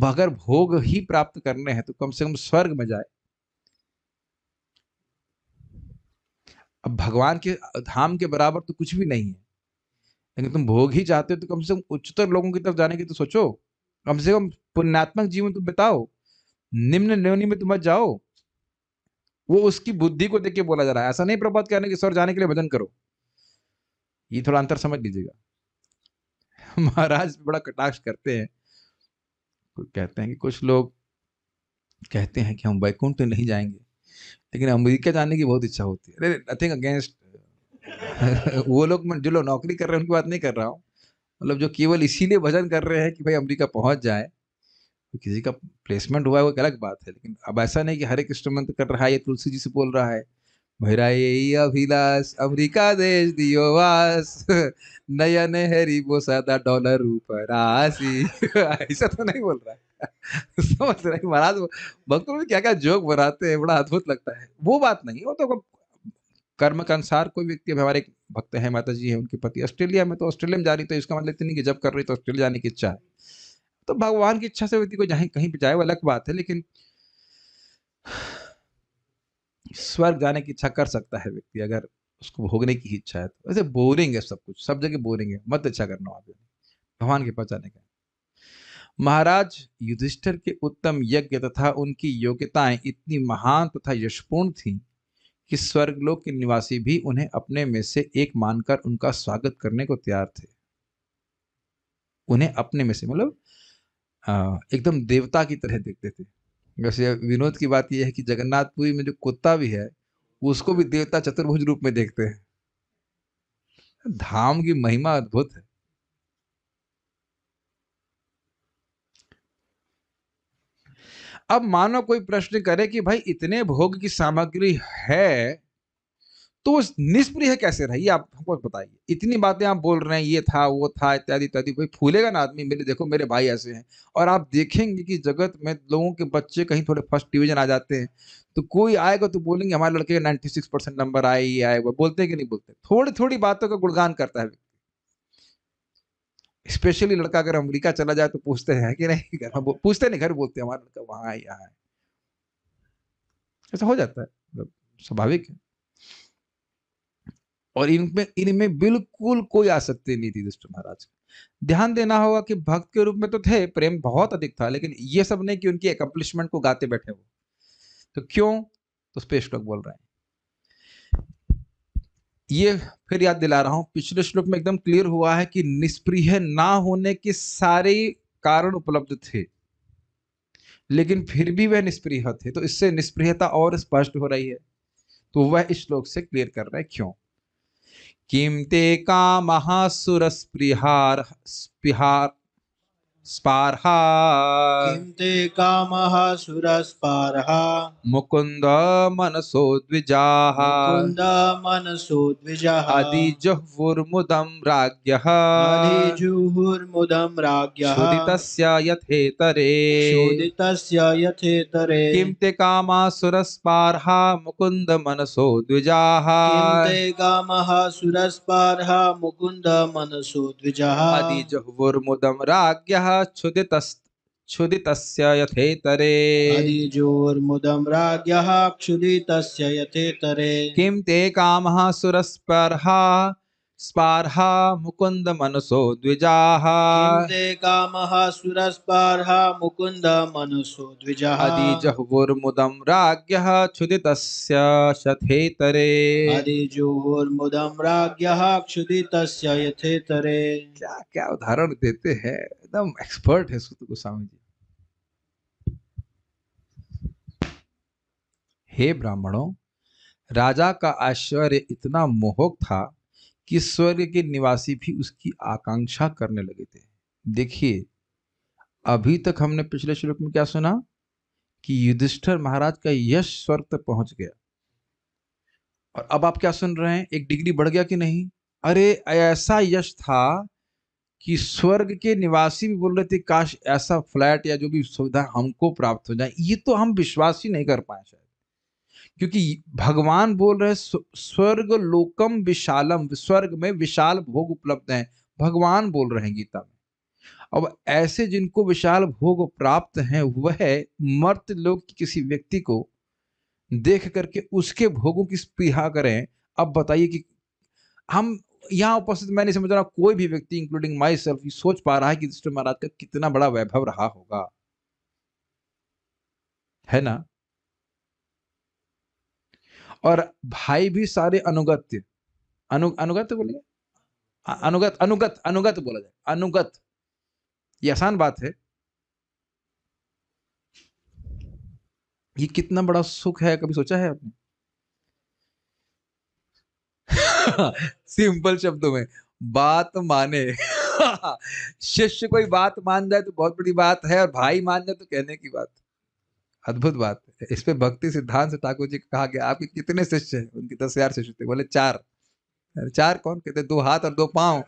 अगर भोग ही प्राप्त करने हैं तो कम से कम स्वर्ग में जाए। अब भगवान के धाम के बराबर तो कुछ भी नहीं है, लेकिन तुम भोग ही चाहते हो तो कम से कम उच्चतर लोगों की तरफ जाने की तो सोचो। कम से कम पुण्यात्मक जीवन तुम बिताओ, निम्न योनि में तुम मत जाओ। वो उसकी बुद्धि को देख के बोला जा रहा है। ऐसा नहीं प्रभात कहने कि स्वर्ग जाने के लिए भजन करो। ये थोड़ा अंतर समझ लीजिएगा। महाराज बड़ा कटाक्ष करते हैं। कहते हैं कि कुछ लोग कहते हैं कि हम वैकुंठ नहीं जाएंगे, लेकिन अमेरिका जाने की बहुत इच्छा होती है। नथिंग अगेंस्ट वो लोग, जो लोग नौकरी कर रहे हैं उनकी बात नहीं कर रहा हूँ। मतलब जो केवल इसीलिए भजन कर रहे हैं कि भाई अमेरिका पहुंच जाए, तो किसी का प्लेसमेंट हुआ है वो एक अलग बात है। लेकिन अब ऐसा नहीं कि हरे कृष्ण मंत्र कर रहा है, ये तुलसी जी से बोल रहा है, मेरा यही अभिलाष अमेरिका देश दियो वास, नयन हैरी वो सदा डॉलर ऊपर आसी। ऐसा तो नहीं बोल रहा है। समझ रहे हैं महाराज, भक्तों में क्या क्या जोक बनाते हैं, बड़ा अद्भुत लगता है। वो बात नहीं, वो तो कर्म के अनुसार कोई व्यक्ति, हमारे एक भक्त है, माता जी है, उनके पति ऑस्ट्रेलिया में, तो ऑस्ट्रेलिया में जा रही, तो इसका मतलब नहीं कि जब कर रही तो ऑस्ट्रेलिया जाने की इच्छा है। तो भगवान की इच्छा से व्यक्ति को जहाँ कहीं भी जाए वो अलग बात है, लेकिन स्वर्ग जाने की इच्छा कर सकता है व्यक्ति अगर उसको भोगने की इच्छा है। तो वैसे बोरिंग है सब कुछ, सब जगह बोरिंग है, मत इच्छा करना आप भगवान के पास जाने का। महाराज युधिष्ठिर के उत्तम यज्ञ तथा उनकी योग्यताएं इतनी महान तथा यशपूर्ण थीं कि स्वर्गलोक के निवासी भी उन्हें अपने में से एक मानकर उनका स्वागत करने को तैयार थे। उन्हें अपने में से मतलब एकदम देवता की तरह देखते थे। वैसे विनोद की बात यह है कि जगन्नाथपुरी में जो कुत्ता भी है उसको भी देवता चतुर्भुज रूप में देखते हैं। धाम की महिमा अद्भुत है। अब मानो कोई प्रश्न करे कि भाई इतने भोग की सामग्री है तो निष्प्रिय कैसे रही, आप हमको बताइए। इतनी बातें आप बोल रहे हैं, ये था वो था इत्यादि इत्यादि, भाई फूलेगा ना आदमी। मेरे देखो मेरे भाई ऐसे हैं। और आप देखेंगे कि जगत में लोगों के बच्चे कहीं थोड़े फर्स्ट डिवीजन आ जाते हैं तो कोई आएगा तो बोलेंगे हमारे लड़के 96% नंबर आए, ये आए। वो बोलते हैं कि नहीं बोलते? थोड़ी थोड़ी बातों का गुणगान करता है। स्पेशली लड़का अगर अमेरिका चला जाए तो पूछते हैं कि नहीं, घर में पूछते नहीं, घर बोलते हैं हमारा लड़का वहां है यहाँ है। ऐसा हो जाता है, स्वाभाविक है। और इनमें बिल्कुल कोई आसक्ति नहीं थी युधिष्ठिर महाराज। ध्यान देना होगा कि भक्त के रूप में तो थे, प्रेम बहुत अधिक था, लेकिन ये सब नहीं कि उनकी अकम्पलिशमेंट को गाते बैठे वो। तो क्यों? तो उस पे श्लोक बोल रहे हैं। ये फिर याद दिला रहा हूं, पिछले श्लोक में एकदम क्लियर हुआ है कि निष्प्रिय ना होने के सारे कारण उपलब्ध थे, लेकिन फिर भी वह निष्प्रिय थे। तो इससे निष्प्रियता और स्पष्ट हो रही है। तो वह इस श्लोक से क्लियर कर रहे हैं क्यों। किम ते कामः सुरस्पृहार स्पृहार स्पार्हा किं ते कामः सुरस्पारः मुकुंद मनसो द्विजाः मुकुन्द मनसो द्विजः अधिजुह्वुर्मुदं राज्ञः अधिजुहुर्मुदं राज्ञः क्षुदितस्य यथेतरे क्षोदितस्य यथेतरे किं ते कामासुरस्पार्हा मुकुंद मनसो द्विजाः किं ते कामः सुरस्पारः मुकुन्द मनसो द्विजः अधिजुह्वुर्मुदं राज्ञः क्षुदितस्य यथेतरे अधिजोर्मुदं राज्ञः क्षुदितस्य यथेतरे किं ते कामः सुरस्पर्हा स्पार्हा मुकुंद मनसो द्विजाः किं ते कामः सुरस्पारः मुकुन्द मनसो द्विजः अधिजह्वुर्मुदं राज्ञः क्षुदितस्य शथेतरे। अधिजोर्मुदं राज्ञः क्षुदितस्य यथेतरे। क्या क्या उदाहरण देते हैं, एकदम एक्सपर्ट है सुत गोस्वामी जी। हे ब्राह्मणों, राजा का ऐश्वर्य इतना मोहक था कि स्वर्ग के निवासी भी उसकी आकांक्षा करने लगे थे। देखिए, अभी तक हमने पिछले श्लोक में क्या सुना कि युधिष्ठिर महाराज का यश स्वर्ग तक पहुंच गया, और अब आप क्या सुन रहे हैं, एक डिग्री बढ़ गया कि नहीं? अरे ऐसा यश था कि स्वर्ग के निवासी भी बोल रहे थे काश ऐसा फ्लैट या जो भी सुविधा हमको प्राप्त हो जाए। ये तो हम विश्वास ही नहीं कर पाए शायद, क्योंकि भगवान बोल रहे स्वर्ग लोकम विशालम, स्वर्ग में विशाल भोग उपलब्ध हैं, भगवान बोल रहे हैं गीता में। अब ऐसे जिनको विशाल भोग प्राप्त हैं, वह मर्त लोक की किसी व्यक्ति को देख करके उसके भोगों की स्पृहा करें। अब बताइए कि हम यहाँ उपस्थित, मैं नहीं समझ रहा कोई भी व्यक्ति इंक्लूडिंग माई सेल्फ सोच पा रहा है कि युधिष्ठिर महाराज का कितना बड़ा वैभव रहा होगा, है ना? और भाई भी सारे अनुगत्य, अनुगत बोलेंगे, अनुगत अनुगत अनुगत बोला जाए, अनुगत। ये आसान बात है। ये कितना बड़ा सुख है, कभी सोचा है आपने? सिंपल शब्दों में, बात माने। शिष्य कोई बात मान जाए तो बहुत बड़ी बात है, और भाई मान जाए तो कहने की बात, अद्भुत बात है। इस पे भक्ति सिद्धांत ठाकुर जी कहा गया, आपके कितने शिष्य हैं? उनके 10,000 शिष्य थे, बोले 4। अरे 4 कौन? कहते 2 हाथ और 2 पांव।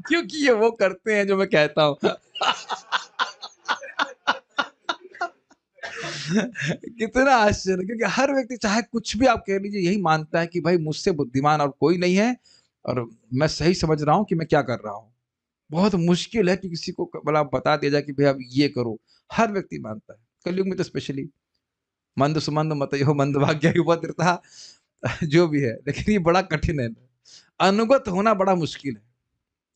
क्योंकि ये वो करते हैं जो मैं कहता हूं। कितना आश्चर्य, क्योंकि हर व्यक्ति चाहे कुछ भी आप कह लीजिए यही मानता है कि भाई मुझसे बुद्धिमान और कोई नहीं है, और मैं सही समझ रहा हूं कि मैं क्या कर रहा हूं। बहुत मुश्किल है कि किसी को बोला बता दिया जाए कि भाई आप ये करो। हर व्यक्ति मानता है, कलयुग में तो स्पेशली। मंद सुमंद मतयो मंद भाग्य उपद्रता, जो भी है, लेकिन ये बड़ा कठिन है। अनुगत होना बड़ा मुश्किल है।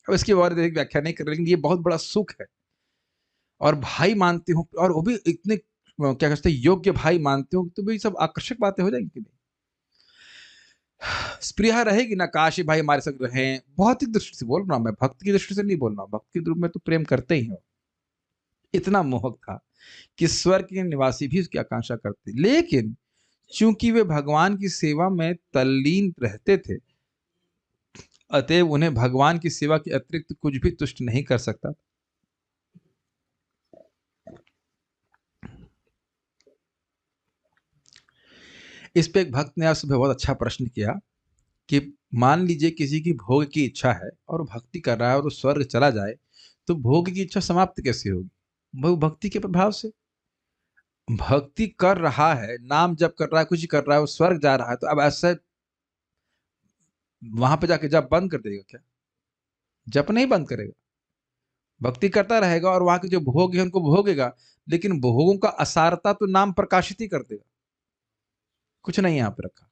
अब इसकी और व्याख्या नहीं कर रहे, लेकिन ये बहुत बड़ा सुख है। और भाई मानते हो, और वो भी इतने क्या कहते हैं योग्य भाई मानते हो, तो भी सब आकर्षक बातें हो जाएंगी कि नहीं? स्पृहा रहेगी ना, काशी भाई हमारे संग रहे। भौतिक दृष्टि से बोल रहा हूं मैं, भक्ति की दृष्टि से नहीं बोल रहा हूं। भक्ति के रूप में तो प्रेम करते ही हो। इतना मोहक था कि स्वर्ग के निवासी भी उसकी आकांक्षा करते, लेकिन चूंकि वे भगवान की सेवा में तल्लीन रहते थे, अतएव उन्हें भगवान की सेवा के अतिरिक्त कुछ भी तुष्ट नहीं कर सकता। इस पे एक भक्त ने आज सुबह बहुत अच्छा प्रश्न किया कि मान लीजिए किसी की भोग की इच्छा है और भक्ति कर रहा है और वो स्वर्ग चला जाए, तो भोग की इच्छा समाप्त कैसे होगी? वो भक्ति के प्रभाव से। भक्ति कर रहा है, नाम जप कर रहा है, कुछ कर रहा है, वो स्वर्ग जा रहा है, तो अब ऐसा वहां पे जाके जप बंद कर देगा क्या? जप नहीं बंद करेगा, भक्ति करता रहेगा और वहां के जो भोग है उनको भोगेगा, लेकिन भोगों का असारता तो नाम प्रकाशित ही कर देगा। कुछ नहीं यहाँ पे रखा।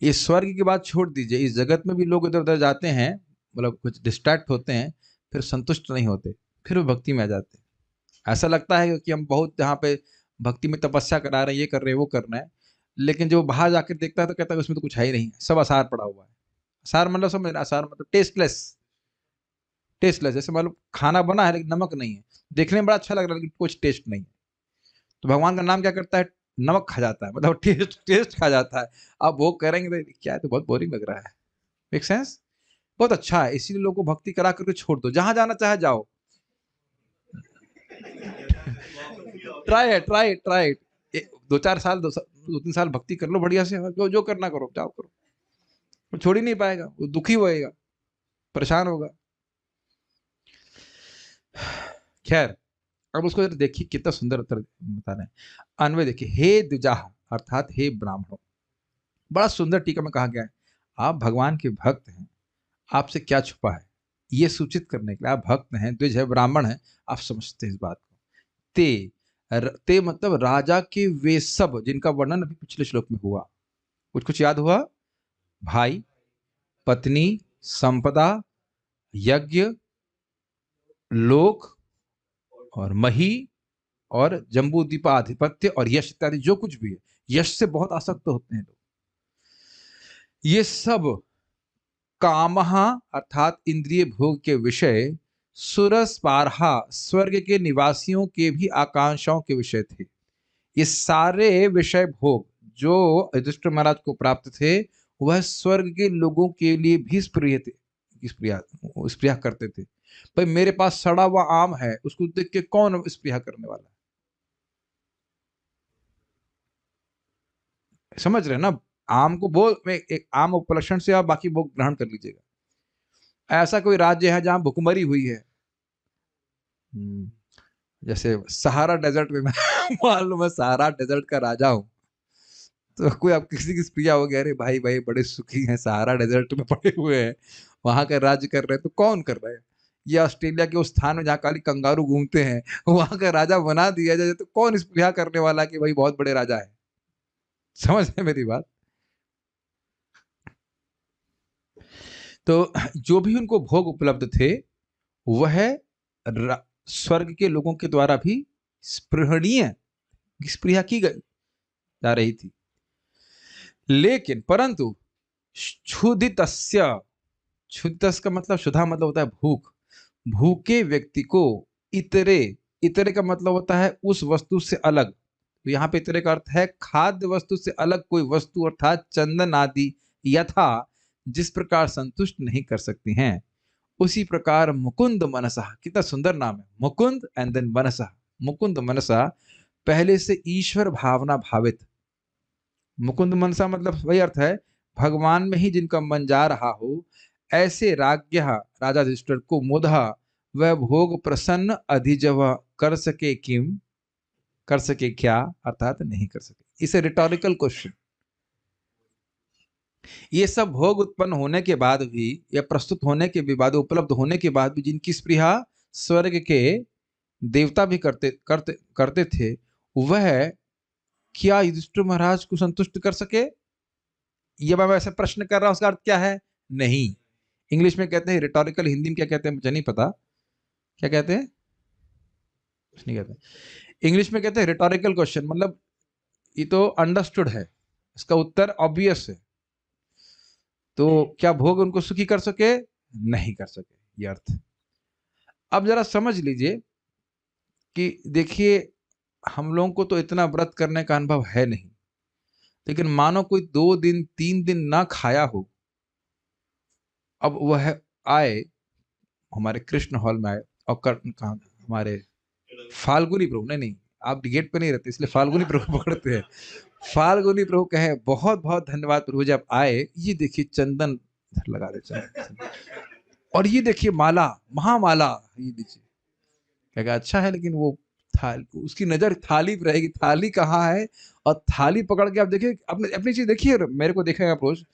ये स्वर्ग की बात छोड़ दीजिए, इस जगत में भी लोग इधर उधर जाते हैं, मतलब कुछ डिस्ट्रैक्ट होते हैं, फिर संतुष्ट नहीं होते, फिर वो भक्ति में आ जाते हैं। ऐसा लगता है कि हम बहुत यहाँ पे भक्ति में तपस्या करा रहे हैं, ये कर रहे हैं, वो करना है, लेकिन जो बाहर जाकर देखता है तो कहता है उसमें तो कुछ है ही नहीं, सब आसार पड़ा हुआ है। आसार मतलब समझ, आसार मतलब टेस्टलेस। टेस्टलेस जैसे मतलब खाना बना है लेकिन नमक नहीं है, देखने में बड़ा अच्छा लग रहा है लेकिन कुछ टेस्ट नहीं है। तो भगवान का नाम क्या करता है? नमक खा जाता है, मतलब टेस्ट टेस्ट खा जाता है। अब वो करेंगे तो क्या है, तो बहुत बोरिंग लग रहा है। Make sense? बहुत अच्छा है, इसीलिए लोगों को भक्ति करा करके छोड़ दो, जहां जाना चाहे जाओ। ट्राई इट 2-4 साल 2-3 साल भक्ति कर लो बढ़िया से, जो करना करो, जाओ करो। वो छोड़ ही नहीं पाएगा, वो दुखी होएगा, परेशान होगा। खैर, अब उसको देखिए कितना सुंदर उत्तर बता रहे हैं। अन्वय देखिए, हे द्विजाह अर्थात हे ब्राह्मणों, बड़ा सुंदर टीका में कहा गया है, आप भगवान के भक्त हैं, आपसे क्या छुपा है, ये सूचित करने के लिए। आप भक्त हैं, द्विज है, ब्राह्मण है, आप समझते हैं इस बात को। ते मतलब राजा के वे सब जिनका वर्णन अभी पिछले श्लोक में हुआ, कुछ कुछ याद हुआ, भाई, पत्नी, संपदा, यज्ञ, लोक और मही और जम्बूद्वीपाधिपत्य और यश इत्यादि जो कुछ भी है, यश से बहुत आसक्त होते हैं लोग। ये सब कामहा अर्थात इंद्रिय भोग के विषय, सुरस्पारहा स्वर्ग के निवासियों के भी आकांक्षाओं के विषय थे। ये सारे विषय भोग जो युधिष्ठिर महाराज को प्राप्त थे, वह स्वर्ग के लोगों के लिए भी प्रिय थे, स्प्रिया करते थे। भाई मेरे पास सड़ा हुआ आम है, उसको देख के कौन स्प्रिया करने वाला है? समझ रहे ना? आम को बोल में एक आम उपलक्षण से आप बाकी भोग ग्रहण कर लीजिएगा। ऐसा कोई राज्य है जहां भुखमरी हुई है, जैसे सहारा डेजर्ट में मान लो मैं सहारा डेजर्ट का राजा हूं, तो कोई आप किसी की प्रिया हो गया, अरे भाई भाई बड़े सुखी हैं, सहारा डेजर्ट में पड़े हुए हैं, वहां का राज्य कर रहे हैं, तो कौन कर रहा है? ये ऑस्ट्रेलिया के उस स्थान में जहाँ काली कंगारू घूमते हैं, वहां का राजा बना दिया जाए, तो कौन इस प्रिया करने वाला कि भाई बहुत बड़े राजा है? समझ रहे मेरी बात? तो जो भी उनको भोग उपलब्ध थे, वह स्वर्ग के लोगों के द्वारा भी स्पृहणीय स्पृहा की जा रही थी। लेकिन परंतु क्षुधितस्य, क्षुधितस का मतलब, शुद्धा मतलब होता है भूख, भूखे व्यक्ति को इतरे, इतरे का मतलब होता है उस वस्तु से अलग, तो यहाँ पे इतरे का अर्थ है खाद्य वस्तु से अलग कोई वस्तु, अर्थात चंदन आदि यथा जिस प्रकार संतुष्ट नहीं कर सकती हैं, उसी प्रकार मुकुंद मनसा, कितना सुंदर नाम है, मुकुंद एंड देन मनसा, मुकुंद मनसा पहले से ईश्वर भावना भावित। मुकुंद मनसा मतलब वही अर्थ है, भगवान में ही जिनका मन जा रहा हो, ऐसे राज्ञ राजा युधिष्ठिर को मुधा वह भोग प्रसन्न अधिजव कर सके किम, कर सके क्या, अर्थात नहीं कर सके। इसे रिटोरिकल क्वेश्चन, ये सब भोग उत्पन्न होने के बाद भी या प्रस्तुत होने के बाद, उपलब्ध होने के बाद भी जिनकी स्पृहा स्वर्ग के देवता भी करते करते करते थे, वह क्या युधिष्ठिर महाराज को संतुष्ट कर सके? ये मैं वैसे प्रश्न कर रहा हूं, उसका अर्थ क्या है? नहीं। इंग्लिश में कहते हैं रिटोरिकल, हिंदी में क्या कहते हैं मुझे नहीं पता, क्या कहते हैं? कुछ नहीं कहते। इंग्लिश में कहते हैं रिटोरिकल क्वेश्चन, मतलब ये तो अंडरस्टूड है, इसका उत्तर ऑब्वियस है। तो क्या भोग उनको सुखी कर सके? नहीं कर सके, ये अर्थ। अब जरा समझ लीजिए कि देखिए, हम लोगों को तो इतना व्रत करने का अनुभव है नहीं, लेकिन मानो कोई 2 दिन 3 दिन ना खाया हो, अब वह आए हमारे कृष्ण हॉल में आए और कहा हमारे फाल्गुनी प्रभु, नहीं आप गेट पे नहीं रहते इसलिए फाल्गुनी प्रभु पकड़ते हैं, फाल्गुनी प्रभु कहे बहुत बहुत धन्यवाद प्रभु जी आप आए, ये देखिए चंदन लगा दे चंदन, और ये देखिए माला, महामाला, ये देखिए। कहेगा अच्छा है, लेकिन वो थाली, उसकी नजर थाली पे रहेगी, थाली कहाँ है, और थाली पकड़ के आप देखिए, अपने अपनी चीज देखिए, मेरे को देखेगा आप रोज,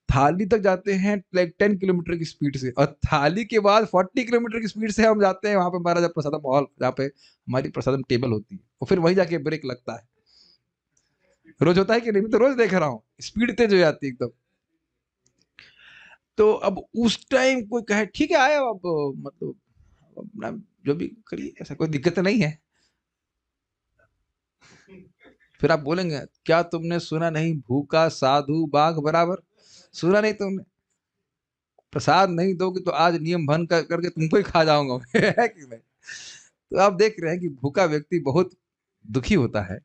थाली तक जाते हैं लाइक 10 किलोमीटर की स्पीड से, और थाली के बाद 40 किलोमीटर की स्पीड से हम जाते हैं वहां पे महाराजा प्रसादम हॉल, जहाँ पे हमारी प्रसादम टेबल होती है, और फिर वहीं जाके ब्रेक लगता है। रोज होता है कि नहीं? मैं तो रोज देख रहा हूँ, स्पीड तेज हो जाती है एकदम। तो अब उस टाइम कोई कहे ठीक है आए, अब मतलब अपना जो भी करिए, ऐसा कोई दिक्कत नहीं है। फिर आप बोलेंगे क्या तुमने सुना नहीं, भूखा साधु बाघ बराबर, सुना नहीं तुमने? प्रसाद नहीं दोगे तो आज नियम भंग करके तुमको ही खा जाऊंगा है कि नहीं? तो आप देख रहे हैं कि भूखा व्यक्ति बहुत दुखी होता है।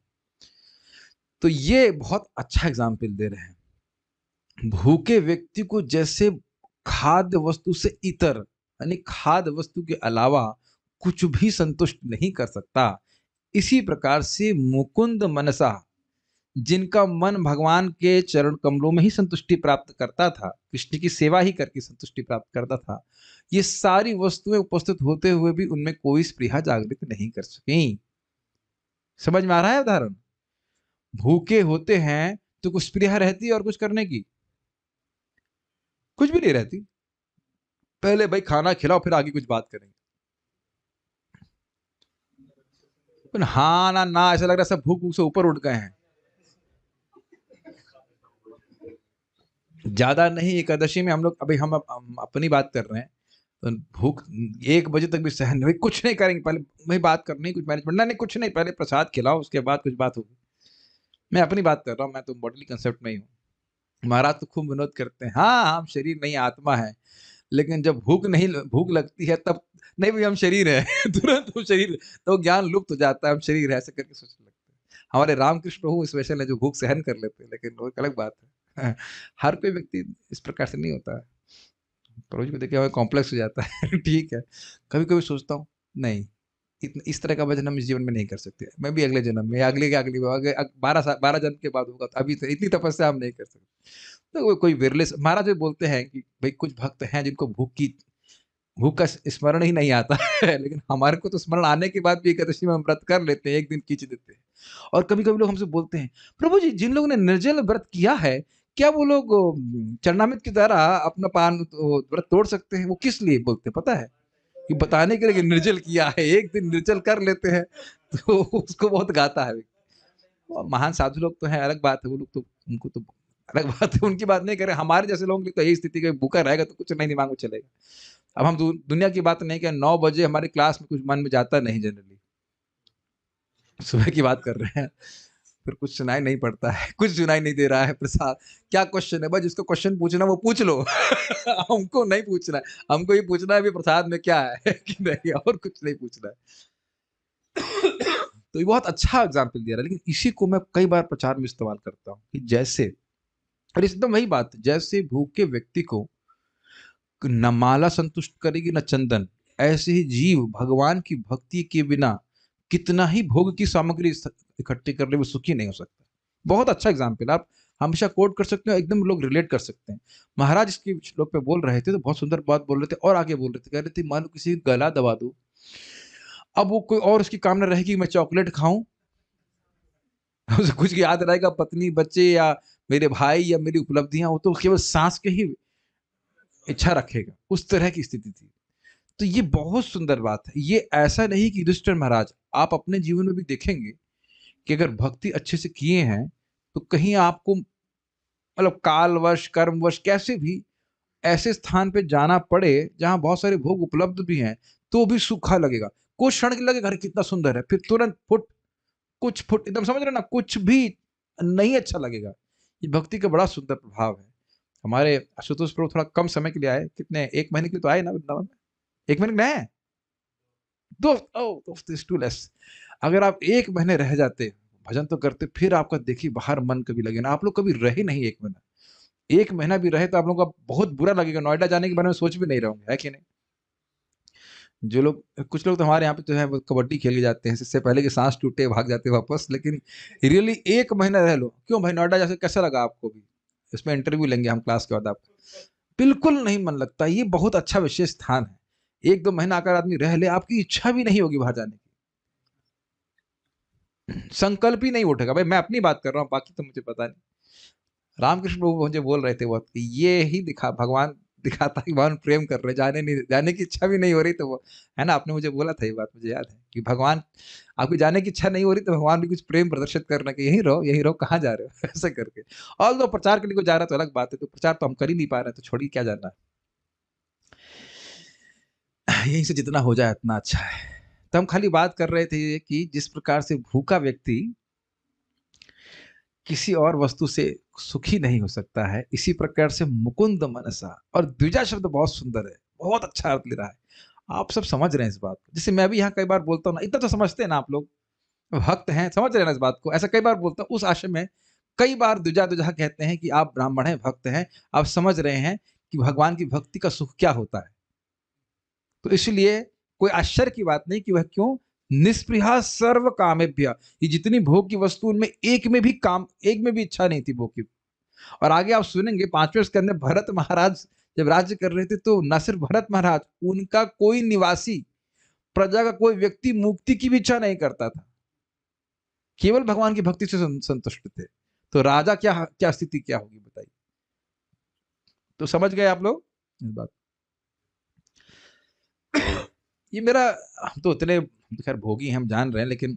तो ये बहुत अच्छा एग्जाम्पल दे रहे हैं, भूखे व्यक्ति को जैसे खाद्य वस्तु से इतर, यानी खाद्य वस्तु के अलावा कुछ भी संतुष्ट नहीं कर सकता। इसी प्रकार से मुकुंद मनसा, जिनका मन भगवान के चरण कमलों में ही संतुष्टि प्राप्त करता था, कृष्ण की सेवा ही करके संतुष्टि प्राप्त करता था, ये सारी वस्तुएं उपस्थित होते हुए भी उनमें कोई स्पृहा जागृत नहीं कर सकी। समझ में आ रहा है उदाहरण? भूखे होते हैं तो कुछ स्पृहा रहती है और कुछ करने की कुछ भी नहीं रहती। पहले भाई खाना खिलाओ फिर आगे कुछ बात करेंगे। हाँ ना ना, ऐसा लग रहा है सब भूख भूख से ऊपर उठ गए हैं। ज्यादा नहीं, एकादशी में हम लोग अभी हम अपनी बात कर रहे हैं, तो भूख 1 बजे तक भी सहन नहीं, कुछ नहीं करेंगे, पहले वही बात करनी, कुछ मैनेजमेंट नहीं, कुछ नहीं, पहले प्रसाद खिलाओ उसके बाद कुछ बात होगी। मैं अपनी बात कर रहा हूँ, मैं तो बॉडीली कंसेप्ट में ही हूँ। महाराज तो खूब विनोद करते हैं, हाँ हम शरीर नहीं आत्मा है, लेकिन जब भूख लगती है तब नहीं भाई हम शरीर है तुरंत हम शरीर, तो ज्ञान लुप्त हो जाता है, हम शरीर है ऐसे करके सोचने लगते हैं। हमारे रामकृष्ण प्रभु स्पेशल है जो भूख सहन कर लेते हैं, लेकिन वो एक अलग बात है हर कोई व्यक्ति इस प्रकार से नहीं होता है। प्रभु जी को देख के हमें कॉम्प्लेक्स हो जाता है ठीक है, कभी कभी सोचता हूँ नहीं, इस तरह का भजन हम इस जीवन में नहीं कर सकते, मैं भी अगले जन्म में, अगले के अगले 12 जन्म के बाद होगा, तो अभी तो इतनी तपस्या हम नहीं कर सकते। तो कोई विरले महाराज भी बोलते हैं कि भाई कुछ भक्त हैं जिनको भूख का स्मरण ही नहीं आता है लेकिन हमारे को तो स्मरण आने के बाद भी एकादशी में हम व्रत कर लेते हैं, एक दिन खींच देते हैं। और कभी कभी लोग हमसे बोलते हैं, प्रभु जी जिन लोगों ने निर्जल व्रत किया है, क्या वो लोग चरणामृत की तरह अपना पान व्रत तोड़ सकते हैं? वो किस लिए बोलते हैं पता है? कि बताने के लिए कि निर्जल किया है, एक दिन निर्जल कर लेते हैं तो उसको बहुत गाता है। महान साधु लोग तो हैं, अलग बात है, वो लोग तो उनको तो अलग बात है, उनकी बात नहीं करें। हमारे जैसे लोगों की तो यही स्थिति है, भूखा रहेगा तो कुछ नहीं दिमाग में चलेगा। अब हम दुनिया की बात नहीं, कि 9 बजे हमारी क्लास में कुछ मन में जाता नहीं, जनरली सुबह की बात कर रहे हैं, फिर कुछ सुनाई नहीं पड़ता है, कुछ सुनाई नहीं दे रहा है। प्रसाद क्या क्वेश्चन है भाई, जिसको क्वेश्चन पूछना वो पूछ लो हमको नहीं पूछना है, हमको ये पूछना है भी प्रसाद में क्या है कि नहीं, और कुछ नहीं पूछना है तो ये बहुत अच्छा एग्जाम्पल दिया रहा है, लेकिन इसी को मैं कई बार प्रचार में इस्तेमाल करता हूँ कि जैसे, और एकदम वही बात, जैसे भूखे व्यक्ति को न माला संतुष्ट करेगी न चंदन, ऐसे ही जीव भगवान की भक्ति के बिना कितना ही भोग की सामग्री इकट्ठी कर ले वो सुखी नहीं हो सकता। बहुत अच्छा एग्जाम्पल आप हमेशा कोट कर सकते हो, एकदम लोग रिलेट कर सकते हैं। महाराज इसके श्लोक पे बोल रहे थे तो बहुत सुंदर बात बोल रहे थे, और आगे बोल रहे थे, कह रहे थे मान लो किसी गला दबा दो, अब वो कोई और उसकी कामना रहेगी मैं चॉकलेट खाऊं, उसे कुछ याद रहेगा पत्नी बच्चे या मेरे भाई या मेरी उपलब्धियां, वो तो केवल सांस के ही इच्छा रखेगा, उस तरह की स्थिति थी। तो ये बहुत सुंदर बात है। ये ऐसा नहीं कि युधिष्ठिर महाराज, आप अपने जीवन में भी देखेंगे कि अगर भक्ति अच्छे से किए हैं तो कहीं आपको मतलब कालवश कर्मवश कैसे भी ऐसे स्थान पे जाना पड़े जहां बहुत सारे भोग उपलब्ध भी हैं, तो भी सूखा लगेगा, कुछ क्षण के लगेगा अरे कितना सुंदर है, फिर तुरंत फुट, कुछ फुट, एकदम समझ रहे ना, कुछ भी नहीं अच्छा लगेगा। ये भक्ति का बड़ा सुंदर प्रभाव है। हमारे आशुतोष प्रभु थोड़ा कम समय के लिए आए, कितने 1 महीने के लिए तो आए ना वृंदावन में, 1 महीने में आए, टू लेस। अगर आप 1 महीने रह जाते, भजन तो करते, फिर आपका देखिए बाहर मन कभी लगे ना, आप लोग कभी रहे नहीं 1 महीना, 1 महीना भी रहे तो आप लोगों का बहुत बुरा लगेगा, नोएडा जाने के बारे में सोच भी नहीं रहोगे, है कि नहीं? जो लोग, कुछ लोग तो हमारे यहाँ पे तो है वो कबड्डी खेल के जाते हैं, इससे पहले कि सांस टूटे भाग जाते हैं वापस, लेकिन रियली 1 महीना रह लो। क्यों भाई नोएडा जैसे कैसा लगा आपको? भी इसमें इंटरव्यू लेंगे हम क्लास के बाद आपको। बिल्कुल नहीं मन लगता, ये बहुत अच्छा विशेष स्थान है। 1-2 महीना अगर आदमी रह ले, आपकी इच्छा भी नहीं होगी बाहर जाने की, संकल्प ही नहीं उठेगा। भाई मैं अपनी बात कर रहा हूँ, बाकी तो मुझे पता नहीं। रामकृष्ण प्रभु मुझे बोल रहे थे बहुत कि ये ही भगवान दिखाता है कि भगवान प्रेम कर रहे, जाने की इच्छा भी नहीं हो रही, तो वो है ना, आपने मुझे बोला था ये बात, मुझे याद है कि भगवान आपकी जाने की इच्छा नहीं हो रही तो भगवान भी कुछ प्रेम प्रदर्शित करना कि यहीं रहो यहीं रहो, कहाँ जा रहे हो ऐसे करके। और तो प्रचार के लिए कोई जा रहा है तो अलग बात है, तो प्रचार तो हम कर ही नहीं पा रहे, तो छोड़िए क्या जाना है, यहीं से जितना हो जाए उतना अच्छा है। तो हम खाली बात कर रहे थे कि जिस प्रकार से भूखा व्यक्ति किसी और वस्तु से सुखी नहीं हो सकता है, इसी प्रकार से मुकुंद मनसा, और द्विजा शब्द बहुत सुंदर है, बहुत अच्छा अर्थ ले रहा है। आप सब समझ रहे हैं इस बात को, जैसे मैं भी यहाँ कई बार बोलता हूँ ना, इतना तो समझते हैं ना आप लोग, भक्त हैं, समझ रहे हैं ना इस बात को, ऐसा कई बार बोलता हूँ। उस आशय में कई बार द्विजा द्विजा कहते हैं कि आप ब्राह्मण हैं, भक्त हैं, आप समझ रहे हैं कि भगवान की भक्ति का सुख क्या होता है। तो इसलिए कोई आश्चर्य की बात नहीं कि वह क्यों निष्पृहा सर्व कामेभ्य, ये जितनी भोग की वस्तु उनमें एक में भी इच्छा नहीं थी भोग की। और आगे आप सुनेंगे 5वें स्कंद में भरत महाराज जब राज्य कर रहे थे तो न सिर्फ भरत महाराज, उनका कोई निवासी, प्रजा का कोई व्यक्ति मुक्ति की भी इच्छा नहीं करता था, केवल भगवान की भक्ति से संतुष्ट थे। तो राजा क्या स्थिति क्या होगी बताइए। तो समझ गए आप लोग इस बात। ये मेरा, हम तो इतने खैर भोगी हम जान रहे हैं, लेकिन